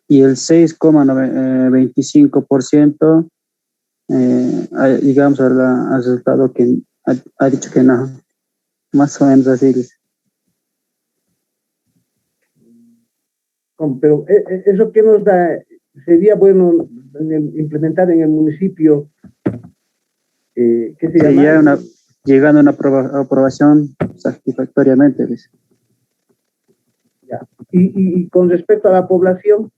6,25% llegamos al resultado que ha dicho que no. Más o menos así. Pero eso que nos da, sería bueno implementar en el municipio, ¿qué se llama? Llegando a una aprobación satisfactoriamente. ¿Ves? Ya. Y con respecto a la población,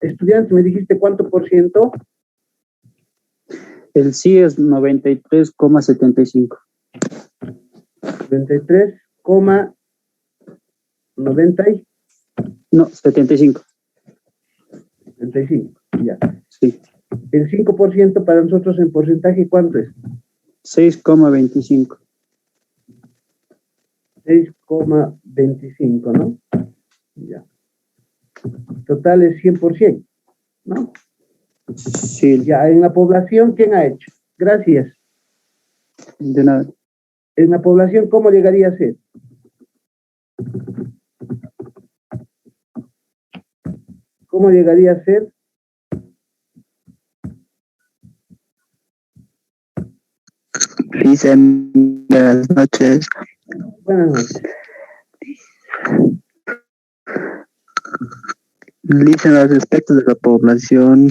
estudiantes, me dijiste cuánto por ciento. El sí es 93,75. 93,90. No, 75. 75, ya. Sí. El 5% para nosotros en porcentaje, ¿cuánto es? 6,25. 6,25, ¿no? Ya. Total es 100%, ¿no? Sí. Ya, en la población, ¿quién ha hecho? Gracias. De nada. En la población, ¿cómo llegaría a ser? ¿Cómo llegaría a ser? Dicen, buenas noches. Buenas noches. Dicen los aspectos de la población,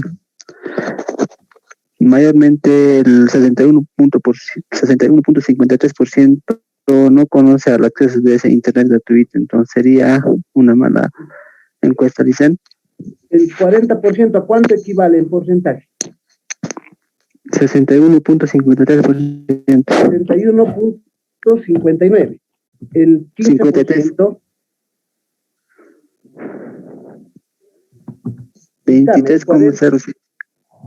mayormente el 61.53% no conoce al acceso de ese internet gratuito, entonces sería una mala encuesta, dicen. El 40%, ¿a cuánto equivale en porcentaje? 61.53%. 61.59. El 15%. 23,07.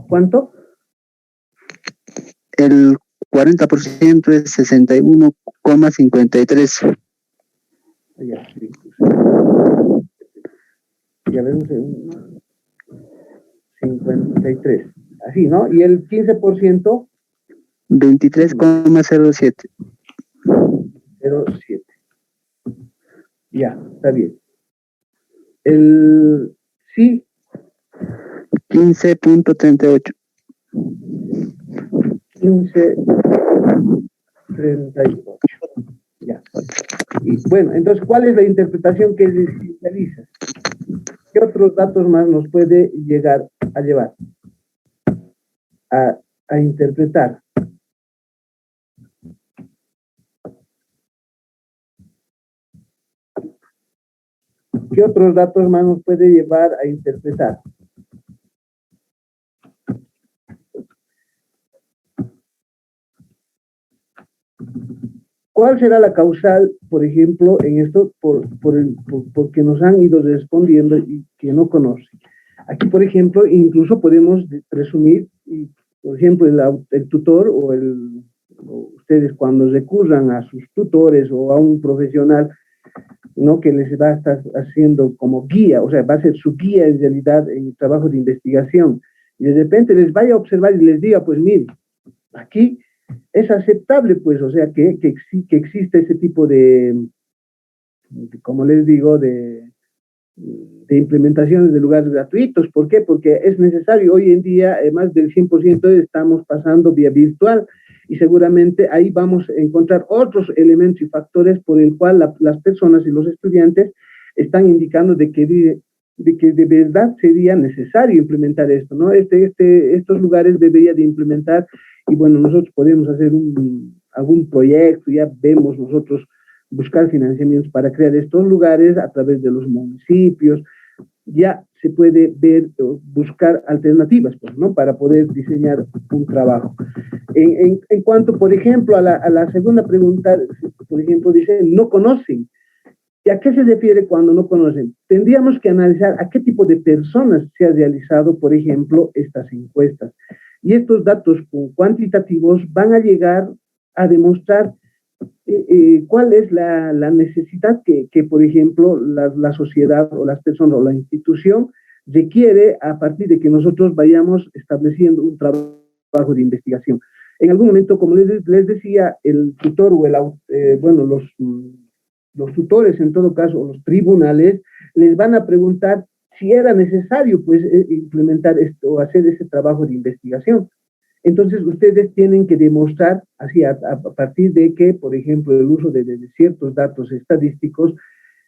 ¿Cuánto? El 40% es 61,53. Ya, sí. Ya vemos 53. Así, ¿no? Y el 15%. 23,07. 07. Ya, está bien. El sí. 15.38. 15.38. Ya. Y bueno, entonces, ¿cuál es la interpretación que realizas? ¿Qué otros datos más nos puede llegar a llevar a interpretar? ¿Qué otros datos más nos puede llevar a interpretar? ¿Cuál será la causal, por ejemplo, en esto, porque nos han ido respondiendo y que no conocen? Aquí, por ejemplo, incluso podemos presumir, por ejemplo, el tutor o ustedes cuando recurran a sus tutores o a un profesional, ¿no?, que les va a estar haciendo como guía, o sea, va a ser su guía en realidad en el trabajo de investigación, y de repente les vaya a observar y les diga, pues mire, aquí es aceptable, pues, o sea, que existe ese tipo como les digo, de implementaciones de lugares gratuitos. ¿Por qué? Porque es necesario. Hoy en día, más del 100% estamos pasando vía virtual, y seguramente ahí vamos a encontrar otros elementos y factores por el cual las personas y los estudiantes están indicando de que de verdad sería necesario implementar esto, ¿no? Estos lugares debería de implementar, y bueno, nosotros podemos hacer algún proyecto, ya vemos nosotros buscar financiamientos para crear estos lugares a través de los municipios. Ya se puede ver, buscar alternativas, pues, ¿no?, para poder diseñar un trabajo. En cuanto, por ejemplo, a la segunda pregunta, por ejemplo, dicen no conocen. ¿Y a qué se refiere cuando no conocen? Tendríamos que analizar a qué tipo de personas se ha realizado, por ejemplo, estas encuestas. Y estos datos cuantitativos van a llegar a demostrar cuál es la necesidad que, por ejemplo, la sociedad o las personas o la institución requiere a partir de que nosotros vayamos estableciendo un trabajo de investigación. En algún momento, como les decía, el tutor o bueno, los tutores, en todo caso, los tribunales, les van a preguntar si era necesario, pues, implementar esto o hacer ese trabajo de investigación. Entonces, ustedes tienen que demostrar, así, a partir de que, por ejemplo, el uso de ciertos datos estadísticos,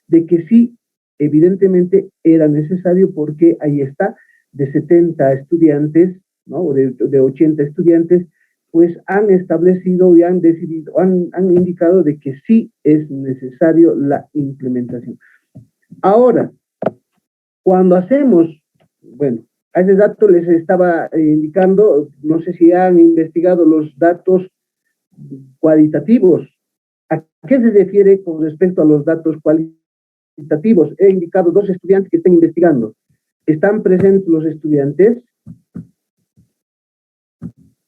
de que sí, evidentemente, era necesario porque ahí está, de 70 estudiantes, ¿no? O de 80 estudiantes, pues han establecido y han decidido, han indicado de que sí es necesario la implementación. Ahora, cuando hacemos, bueno, a ese dato les estaba indicando, no sé si han investigado los datos cualitativos. ¿A qué se refiere con respecto a los datos cualitativos? He indicado 2 estudiantes que están investigando. ¿Están presentes los estudiantes?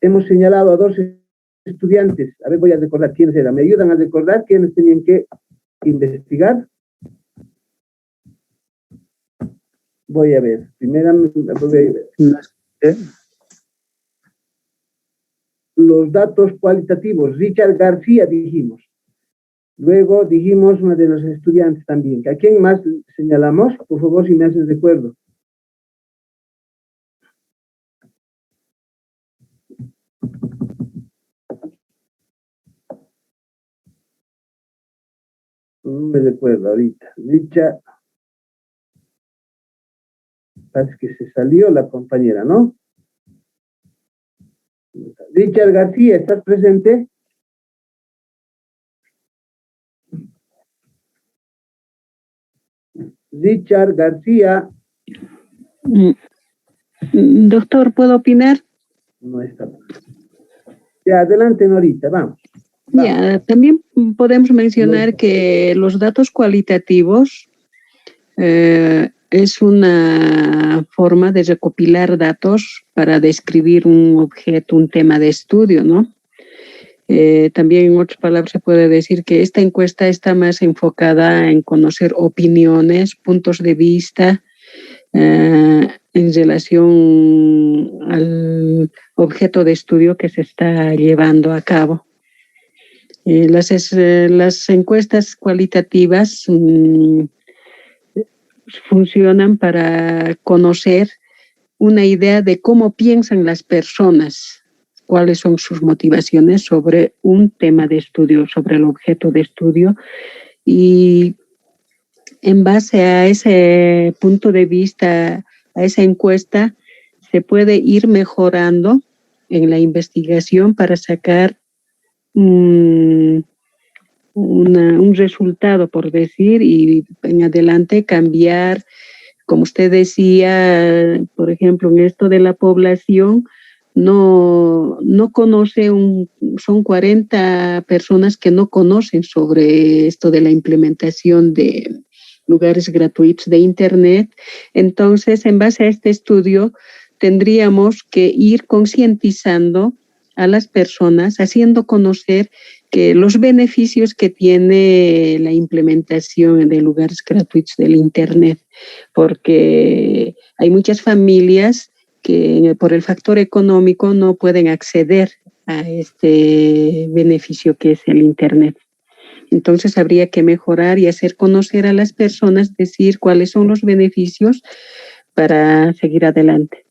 Hemos señalado a 2 estudiantes. A ver, voy a recordar quiénes eran. ¿Me ayudan a recordar quiénes tenían que investigar? Voy a ver. Los datos cualitativos. Richard García, dijimos. Luego dijimos una de los estudiantes también. ¿A quién más señalamos? Por favor, si me haces recuerdo. No me recuerdo ahorita. Richard. Parece que se salió la compañera, ¿no? Richard García, ¿estás presente? Richard García. Doctor, ¿puedo opinar? No está. Ya, adelante, Norita, vamos. Ya, también podemos mencionar que los datos cualitativos es una forma de recopilar datos para describir un objeto, un tema de estudio, ¿no? También, en otras palabras, se puede decir que esta encuesta está más enfocada en conocer opiniones, puntos de vista en relación al objeto de estudio que se está llevando a cabo. Las encuestas cualitativas funcionan para conocer una idea de cómo piensan las personas, cuáles son sus motivaciones sobre un tema de estudio, sobre el objeto de estudio, y en base a ese punto de vista, a esa encuesta, se puede ir mejorando en la investigación para sacar un resultado, por decir, y en adelante cambiar. Como usted decía, por ejemplo, en esto de la población, no conoce, son 40 personas que no conocen sobre esto de la implementación de lugares gratuitos de Internet. Entonces, en base a este estudio, tendríamos que ir concientizando a las personas, haciendo conocer que los beneficios que tiene la implementación de lugares gratuitos del Internet, porque hay muchas familias que por el factor económico no pueden acceder a este beneficio que es el Internet. Entonces habría que mejorar y hacer conocer a las personas, decir cuáles son los beneficios para seguir adelante.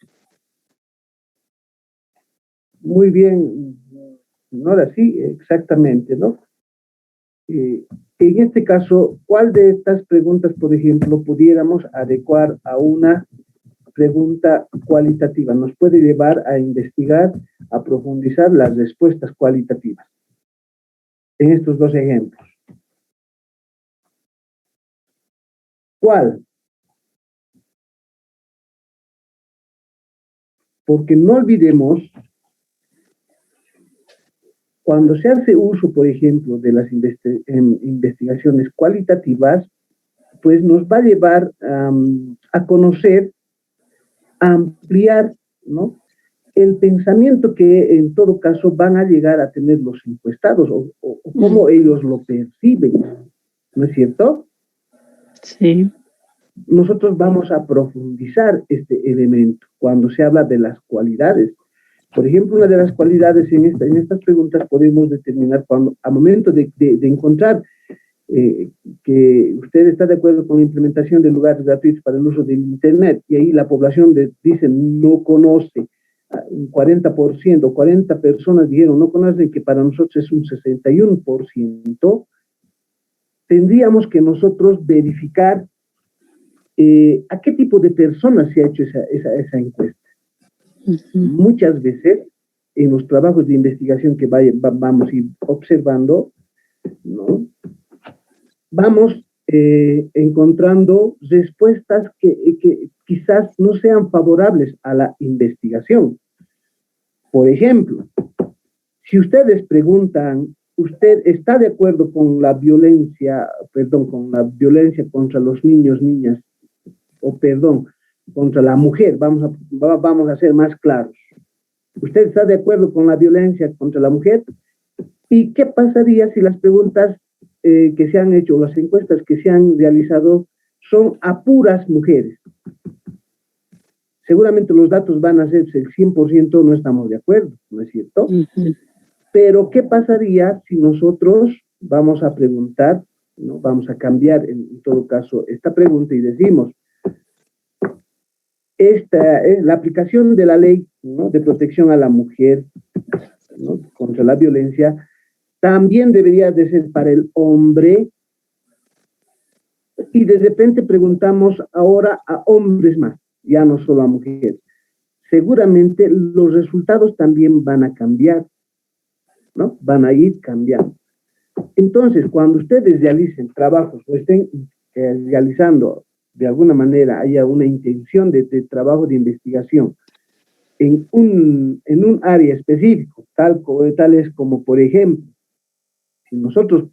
Muy bien, Nora, sí, exactamente, ¿no? En este caso, ¿cuál de estas preguntas, por ejemplo, pudiéramos adecuar a una pregunta cualitativa? Nos puede llevar a investigar, a profundizar las respuestas cualitativas en estos 2 ejemplos. ¿Cuál? Porque no olvidemos cuando se hace uso, por ejemplo, de las investigaciones cualitativas, pues nos va a llevar a conocer, a ampliar, ¿no?, el pensamiento que en todo caso van a llegar a tener los encuestados o cómo ellos lo perciben, ¿no es cierto? Sí. Nosotros vamos a profundizar este elemento cuando se habla de las cualidades. Por ejemplo, una de las cualidades en estas preguntas podemos determinar cuando, a momento de encontrar que usted está de acuerdo con la implementación de lugares gratuitos para el uso del Internet, y ahí la población dice no conoce, un 40%, 40 personas dijeron no conocen, que para nosotros es un 61%, tendríamos que nosotros verificar a qué tipo de personas se ha hecho esa encuesta. Muchas veces, en los trabajos de investigación que vamos a ir observando, ¿no?, vamos encontrando respuestas que quizás no sean favorables a la investigación. Por ejemplo, si ustedes preguntan, ¿usted está de acuerdo con la violencia, con la violencia contra los niños, niñas, contra la mujer? Vamos a ser más claros. ¿Usted está de acuerdo con la violencia contra la mujer? ¿Y qué pasaría si las preguntas que se han hecho, las encuestas que se han realizado, son a puras mujeres? Seguramente los datos van a ser el 100% no estamos de acuerdo, ¿no es cierto? Pero ¿qué pasaría si nosotros vamos a preguntar, ¿no?, vamos a cambiar en todo caso esta pregunta y decimos, esta es la aplicación de la ley, ¿no?, de protección a la mujer, ¿no?, contra la violencia, también debería de ser para el hombre, y de repente preguntamos ahora a hombres más, ya no solo a mujeres. Seguramente los resultados también van a cambiar, ¿no? Van a ir cambiando. Entonces, cuando ustedes realicen trabajos o estén realizando de alguna manera, haya una intención de trabajo de investigación en un área específico, tal es como, por ejemplo, si nosotros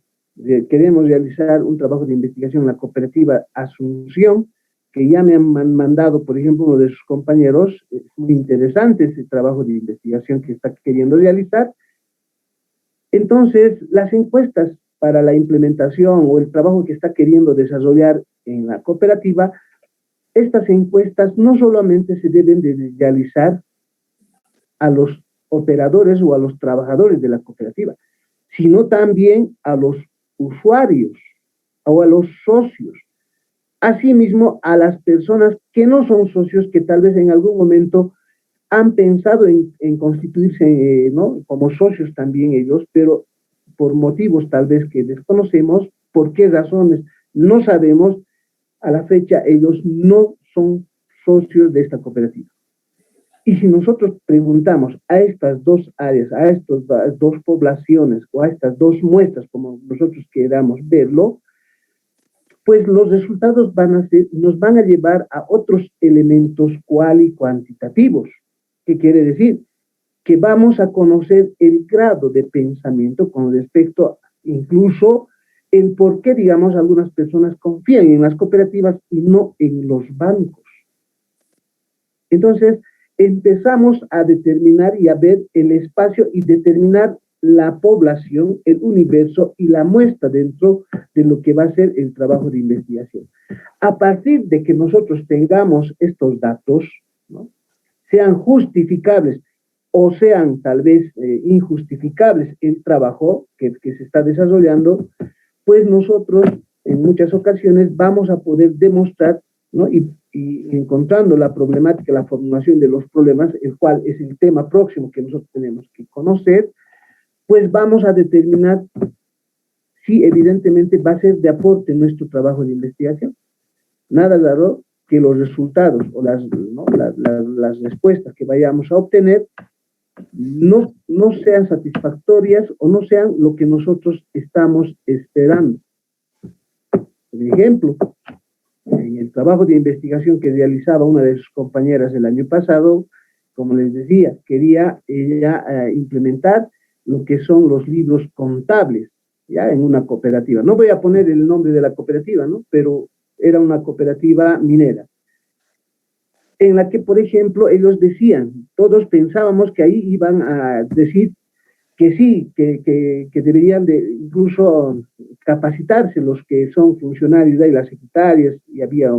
queremos realizar un trabajo de investigación en la cooperativa Asunción, que ya me han mandado, por ejemplo, uno de sus compañeros, es muy interesante ese trabajo de investigación que está queriendo realizar. Entonces, las encuestas para la implementación o el trabajo que está queriendo desarrollar en la cooperativa, estas encuestas no solamente se deben de realizar a los operadores o a los trabajadores de la cooperativa, sino también a los usuarios o a los socios. Asimismo, a las personas que no son socios, que tal vez en algún momento han pensado en constituirse, ¿no?, como socios también ellos, pero por motivos tal vez que desconocemos, por qué razones no sabemos, a la fecha ellos no son socios de esta cooperativa. Y si nosotros preguntamos a estas dos áreas, a estas dos poblaciones o a estas dos muestras, como nosotros queramos verlo, pues los resultados nos van a llevar a otros elementos cual y cuantitativos. ¿Qué quiere decir? Que vamos a conocer el grado de pensamiento con respecto incluso el por qué, digamos, algunas personas confían en las cooperativas y no en los bancos. Entonces, empezamos a determinar y a ver el espacio y determinar la población, el universo y la muestra dentro de lo que va a ser el trabajo de investigación. A partir de que nosotros tengamos estos datos, ¿no?, sean justificables o sean tal vez injustificables el trabajo que se está desarrollando, pues nosotros en muchas ocasiones vamos a poder demostrar, ¿no?, y encontrando la problemática, la formulación de los problemas, el cual es el tema próximo que nosotros tenemos que conocer, pues vamos a determinar si evidentemente va a ser de aporte en nuestro trabajo de investigación. Nada raro que los resultados o las respuestas que vayamos a obtener no sean satisfactorias o no sean lo que nosotros estamos esperando. Por ejemplo, en el trabajo de investigación que realizaba una de sus compañeras el año pasado, como les decía, quería ella implementar lo que son los libros contables, ya en una cooperativa. No voy a poner el nombre de la cooperativa, ¿no? Pero era una cooperativa minera, en la que, por ejemplo, ellos decían, todos pensábamos que ahí iban a decir que sí, que deberían de incluso capacitarse los que son funcionarios y las secretarias, y había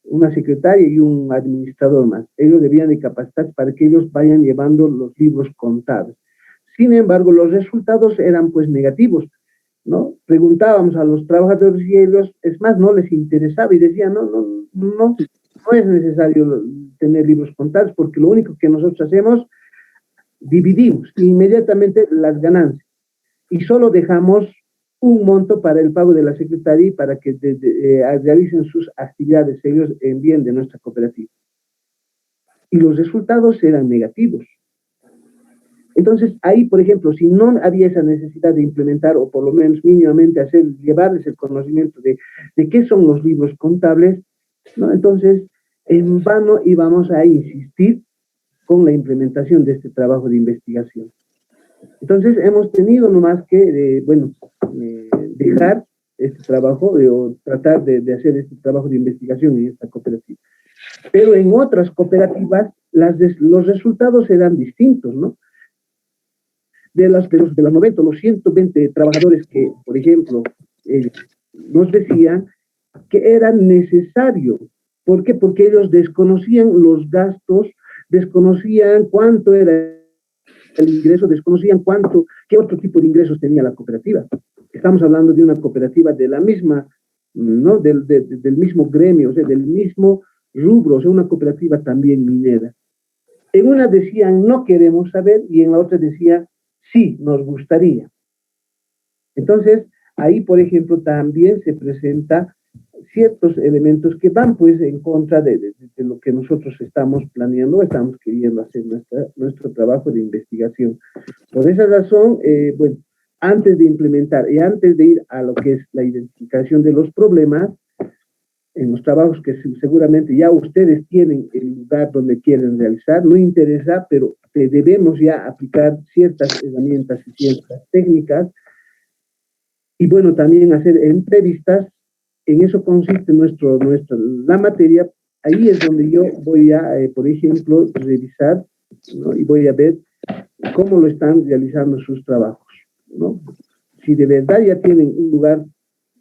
una secretaria y un administrador más. Ellos debían de capacitarse para que ellos vayan llevando los libros contables. Sin embargo, los resultados eran pues negativos, ¿no? Preguntábamos a los trabajadores y ellos, es más, no les interesaba y decían, no es necesario tener libros contables porque lo único que nosotros hacemos, dividimos inmediatamente las ganancias y solo dejamos un monto para el pago de la secretaria y para que realicen sus actividades, ellos en bien de nuestra cooperativa. Y los resultados eran negativos. Entonces, ahí, por ejemplo, si no había esa necesidad de implementar, o por lo menos mínimamente llevarles el conocimiento de qué son los libros contables, ¿no? Entonces, en vano íbamos a insistir con la implementación de este trabajo de investigación. Entonces, hemos tenido nomás que, dejar este trabajo o tratar de hacer este trabajo de investigación en esta cooperativa. Pero en otras cooperativas, los resultados eran distintos, ¿no? De los 90, los 120 trabajadores que, por ejemplo, nos decían que era necesario. ¿Por qué? Porque ellos desconocían los gastos, desconocían cuánto era el ingreso, desconocían qué otro tipo de ingresos tenía la cooperativa. Estamos hablando de una cooperativa de la misma, ¿no? Del mismo gremio, o sea, del mismo rubro, o sea, una cooperativa también minera. En una decían, no queremos saber, y en la otra decían, sí, nos gustaría. Entonces, ahí, por ejemplo, también se presenta ciertos elementos que van, pues, en contra de lo que nosotros estamos planeando, estamos queriendo hacer nuestro trabajo de investigación. Por esa razón, antes de implementar y antes de ir a lo que es la identificación de los problemas, en los trabajos que seguramente ya ustedes tienen el lugar donde quieren realizar, no interesa, pero debemos ya aplicar ciertas herramientas y ciertas técnicas, y bueno, también hacer entrevistas. En eso consiste la materia. Ahí es donde yo voy a, por ejemplo, revisar, ¿no? Y voy a ver cómo lo están realizando sus trabajos, ¿no? Si de verdad ya tienen un lugar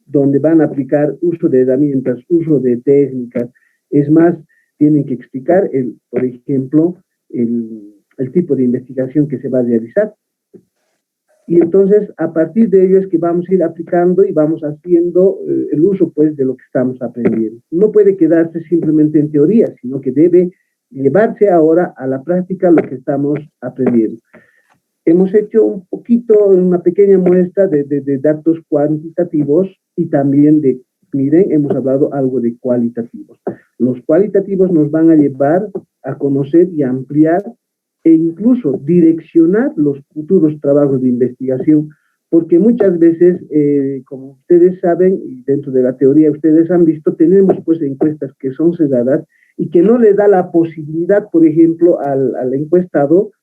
donde van a aplicar uso de herramientas, uso de técnicas. Es más, tienen que explicar, por ejemplo, el tipo de investigación que se va a realizar. Y entonces, a partir de ello es que vamos a ir aplicando y vamos haciendo el uso, pues, de lo que estamos aprendiendo. No puede quedarse simplemente en teoría, sino que debe llevarse ahora a la práctica lo que estamos aprendiendo. Hemos hecho un poquito, una pequeña muestra de datos cuantitativos y también miren, hemos hablado algo de cualitativos. Los cualitativos nos van a llevar a conocer y ampliar e incluso direccionar los futuros trabajos de investigación, porque muchas veces, como ustedes saben, y dentro de la teoría ustedes han visto, tenemos pues encuestas que son cerradas y que no le da la posibilidad, por ejemplo, al encuestado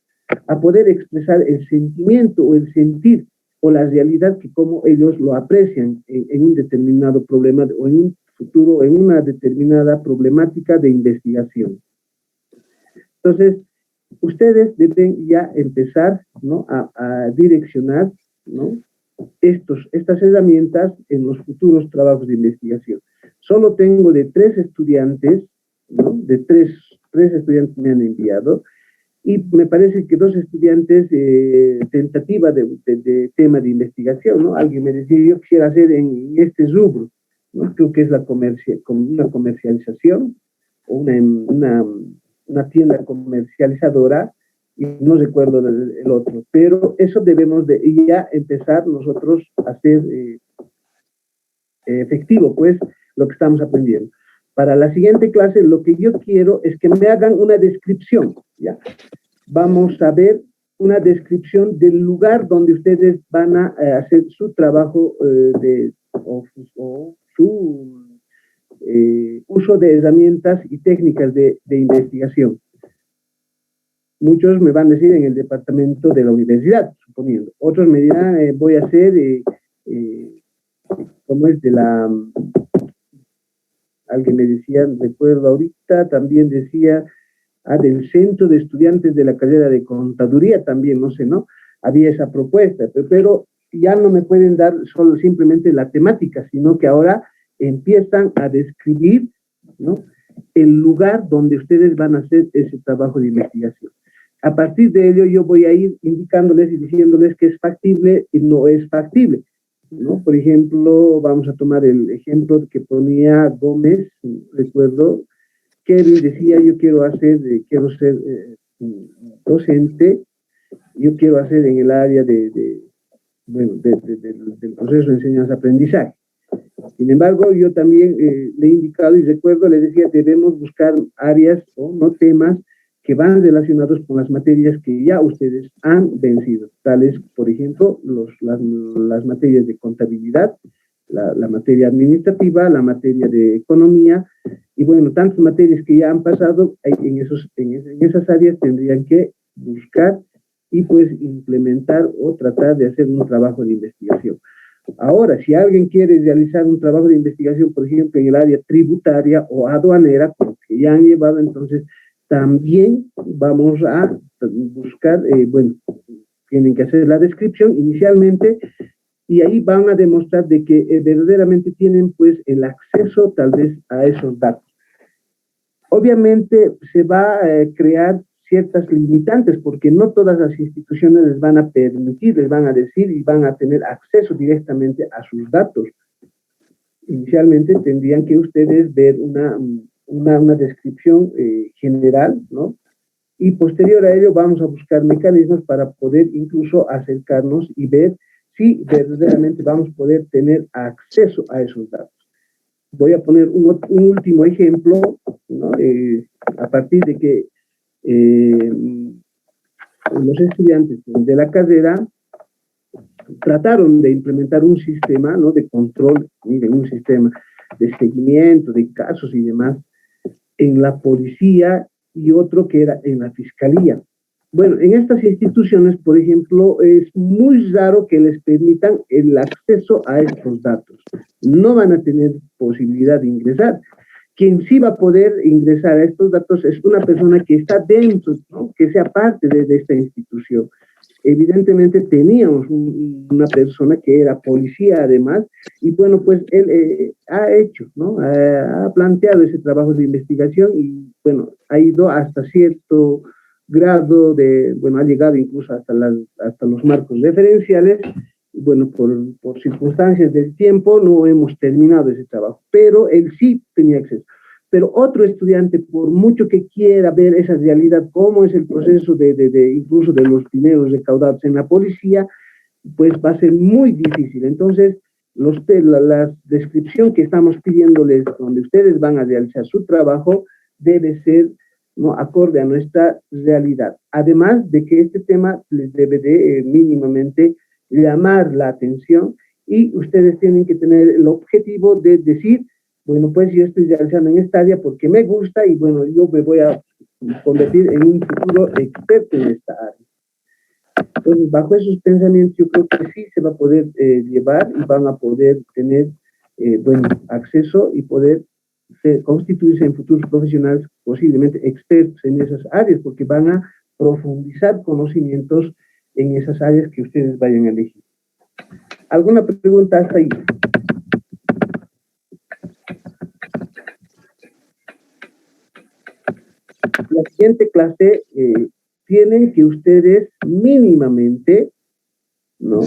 a poder expresar el sentimiento o el sentir o la realidad que como ellos lo aprecian en un determinado problema o en un futuro, en una determinada problemática de investigación. Entonces, ustedes deben ya empezar, ¿no? a direccionar, ¿no? estas herramientas en los futuros trabajos de investigación. Solo tengo de 3 estudiantes, ¿no? De tres estudiantes me han enviado, y me parece que 2 estudiantes tentativa de tema de investigación, ¿no? Alguien me decía, yo quisiera hacer en este rubro, ¿no? Creo que es una comercialización o una tienda comercializadora, y no recuerdo el otro, pero eso debemos de ya empezar nosotros a hacer efectivo, pues, lo que estamos aprendiendo. Para la siguiente clase, lo que yo quiero es que me hagan una descripción, ¿ya? Vamos a ver una descripción del lugar donde ustedes van a hacer su trabajo o su uso de herramientas y técnicas de investigación. Muchos me van a decir en el departamento de la universidad, exponiendo. Otros me dirán, voy a hacer, como es de la, alguien me decía, recuerdo ahorita, también decía, del Centro de Estudiantes de la carrera de Contaduría también, no sé, ¿no? Había esa propuesta, pero ya no me pueden dar solo simplemente la temática, sino que ahora empiezan a describir, ¿no?, el lugar donde ustedes van a hacer ese trabajo de investigación. A partir de ello, yo voy a ir indicándoles y diciéndoles que es factible y no es factible, ¿no? Por ejemplo, vamos a tomar el ejemplo que ponía Gómez, recuerdo, que él decía, yo quiero ser docente, yo quiero hacer en el área del proceso de enseñanza-aprendizaje. Sin embargo, yo también le he indicado y recuerdo, le decía, debemos buscar áreas o no temas que van relacionados con las materias que ya ustedes han vencido, tales, por ejemplo, las materias de contabilidad, la materia administrativa, la materia de economía, y bueno, tantas materias que ya han pasado, en esas áreas tendrían que buscar y pues implementar o tratar de hacer un trabajo de investigación. Ahora, si alguien quiere realizar un trabajo de investigación, por ejemplo, en el área tributaria o aduanera, porque ya han llevado, entonces también vamos a buscar, tienen que hacer la descripción inicialmente, y ahí van a demostrar de que verdaderamente tienen pues el acceso tal vez a esos datos. Obviamente se va a crear ciertas limitantes porque no todas las instituciones les van a permitir, les van a decir y van a tener acceso directamente a sus datos. Inicialmente tendrían que ustedes ver una descripción general, ¿no? Y posterior a ello vamos a buscar mecanismos para poder incluso acercarnos y ver si verdaderamente vamos a poder tener acceso a esos datos. Voy a poner un último ejemplo, ¿no? A partir de que los estudiantes de la carrera trataron de implementar un sistema, ¿no?, de control, miren, un sistema de seguimiento de casos y demás en la policía y otro que era en la fiscalía. Bueno, en estas instituciones, por ejemplo, es muy raro que les permitan el acceso a estos datos. No van a tener posibilidad de ingresar. Quien sí va a poder ingresar a estos datos es una persona que está dentro, ¿no?, que sea parte de esta institución. Evidentemente teníamos una persona que era policía además, y bueno, pues él ha hecho, ¿no?, ha planteado ese trabajo de investigación y bueno, ha ido hasta cierto grado de, bueno, ha llegado incluso hasta los marcos referenciales. Bueno, por circunstancias del tiempo no hemos terminado ese trabajo, pero él sí tenía acceso. Pero otro estudiante, por mucho que quiera ver esa realidad, cómo es el proceso incluso de los dineros recaudados en la policía, pues va a ser muy difícil. Entonces, la descripción que estamos pidiéndoles, donde ustedes van a realizar su trabajo, debe ser, ¿no?, acorde a nuestra realidad. Además de que este tema les debe de mínimamente llamar la atención y ustedes tienen que tener el objetivo de decir, bueno, pues yo estoy realizando en esta área porque me gusta y bueno, yo me voy a convertir en un futuro experto en esta área. Entonces, bajo esos pensamientos yo creo que sí se va a poder llevar y van a poder tener acceso y poder constituirse en futuros profesionales posiblemente expertos en esas áreas porque van a profundizar conocimientos en esas áreas que ustedes vayan a elegir. ¿Alguna pregunta hasta ahí? La siguiente clase tienen que ustedes mínimamente, ¿no?,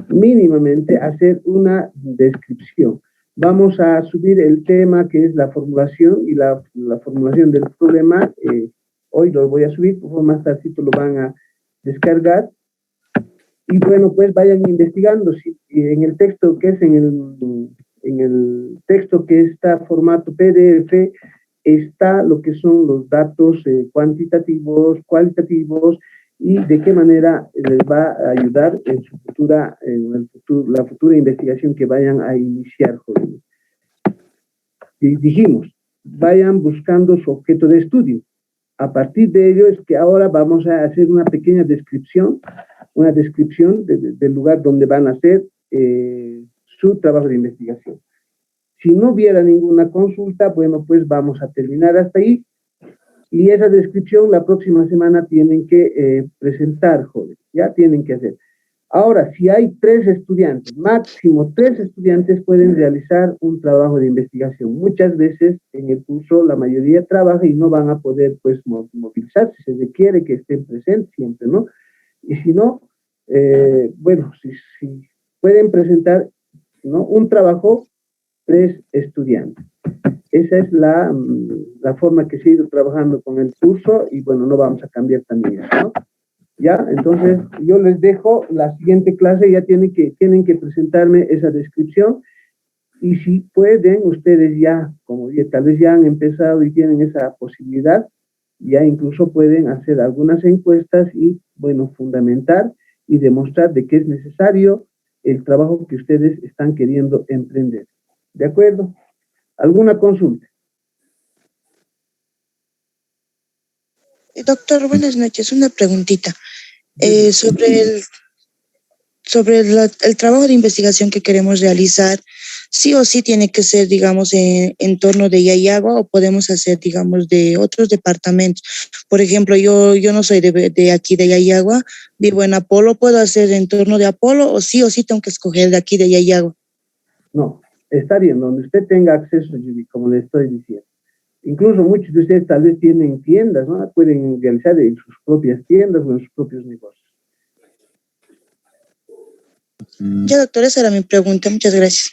mínimamente hacer una descripción. Vamos a subir el tema que es la formulación y la formulación del problema. Hoy lo voy a subir, por más tardito lo van a descargar. Y bueno, pues vayan investigando si en el texto que es en el texto que está formato PDF está lo que son los datos cuantitativos, cualitativos y de qué manera les va a ayudar en su la futura investigación que vayan a iniciar, jóvenes. Y dijimos, vayan buscando su objeto de estudio. A partir de ello es que ahora vamos a hacer una pequeña descripción una descripción del lugar donde van a hacer su trabajo de investigación. Si no hubiera ninguna consulta, bueno, pues vamos a terminar hasta ahí. Y esa descripción la próxima semana tienen que presentar, jóvenes, ya tienen que hacer. Ahora, si hay 3 estudiantes, máximo 3 estudiantes pueden realizar un trabajo de investigación. Muchas veces en el curso la mayoría trabaja y no van a poder, pues, movilizarse. Se requiere que estén presentes siempre, ¿no? Y si no, bueno, si pueden presentar, ¿no?, un trabajo, 3 estudiantes. Esa es la forma que se ha ido trabajando con el curso y, bueno, no vamos a cambiar también, ¿no? Ya, entonces yo les dejo la siguiente clase, ya tienen que presentarme esa descripción y si pueden ustedes ya, como ya, tal vez ya han empezado y tienen esa posibilidad, ya incluso pueden hacer algunas encuestas y, bueno, fundamentar y demostrar de que es necesario el trabajo que ustedes están queriendo emprender. ¿De acuerdo? ¿Alguna consulta? Doctor, buenas noches. Una preguntita. Sobre el trabajo de investigación que queremos realizar, ¿sí o sí tiene que ser, digamos, en torno de Yayagua o podemos hacer, digamos, de otros departamentos? Por ejemplo, yo no soy de aquí de Yayagua, vivo en Apolo, ¿puedo hacer en torno de Apolo o sí tengo que escoger de aquí de Yayagua? No, está bien, donde usted tenga acceso, Judy, como le estoy diciendo. Incluso muchos de ustedes tal vez tienen tiendas, ¿no? Pueden realizar en sus propias tiendas o en sus propios negocios. Ya, doctor, esa era mi pregunta. Muchas gracias.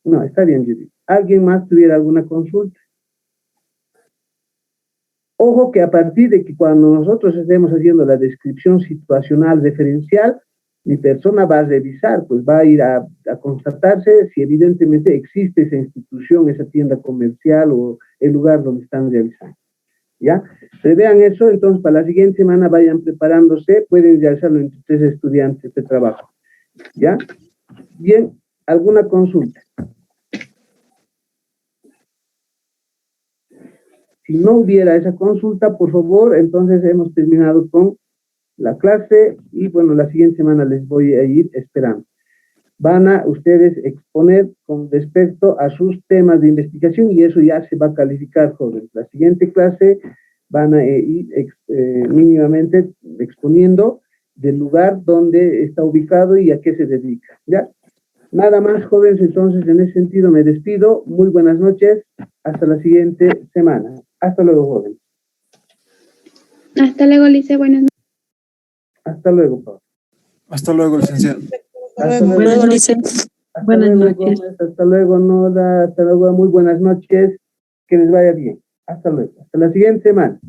No, está bien, Judy. ¿Alguien más tuviera alguna consulta? Ojo que a partir de que cuando nosotros estemos haciendo la descripción situacional referencial, mi persona va a revisar, pues va a ir a constatarse si evidentemente existe esa institución, esa tienda comercial o el lugar donde están realizando. ¿Ya? Prevean eso, entonces para la siguiente semana vayan preparándose, pueden realizarlo entre 3 estudiantes de trabajo. ¿Ya? Bien, ¿alguna consulta? Si no hubiera esa consulta, por favor, entonces hemos terminado con la clase y, bueno, la siguiente semana les voy a ir esperando. Van a ustedes exponer con respecto a sus temas de investigación y eso ya se va a calificar, jóvenes. La siguiente clase van a ir mínimamente exponiendo del lugar donde está ubicado y a qué se dedica, ¿ya? Nada más, jóvenes, entonces en ese sentido me despido. Muy buenas noches, hasta la siguiente semana. Hasta luego, jóvenes. Hasta luego, Lice, buenas noches. Hasta luego, Pablo. Hasta luego, licenciado. Hasta luego, Lice. Buenas noches. Hasta luego, Noda. Hasta luego, muy buenas noches. Que les vaya bien. Hasta luego. Hasta la siguiente semana.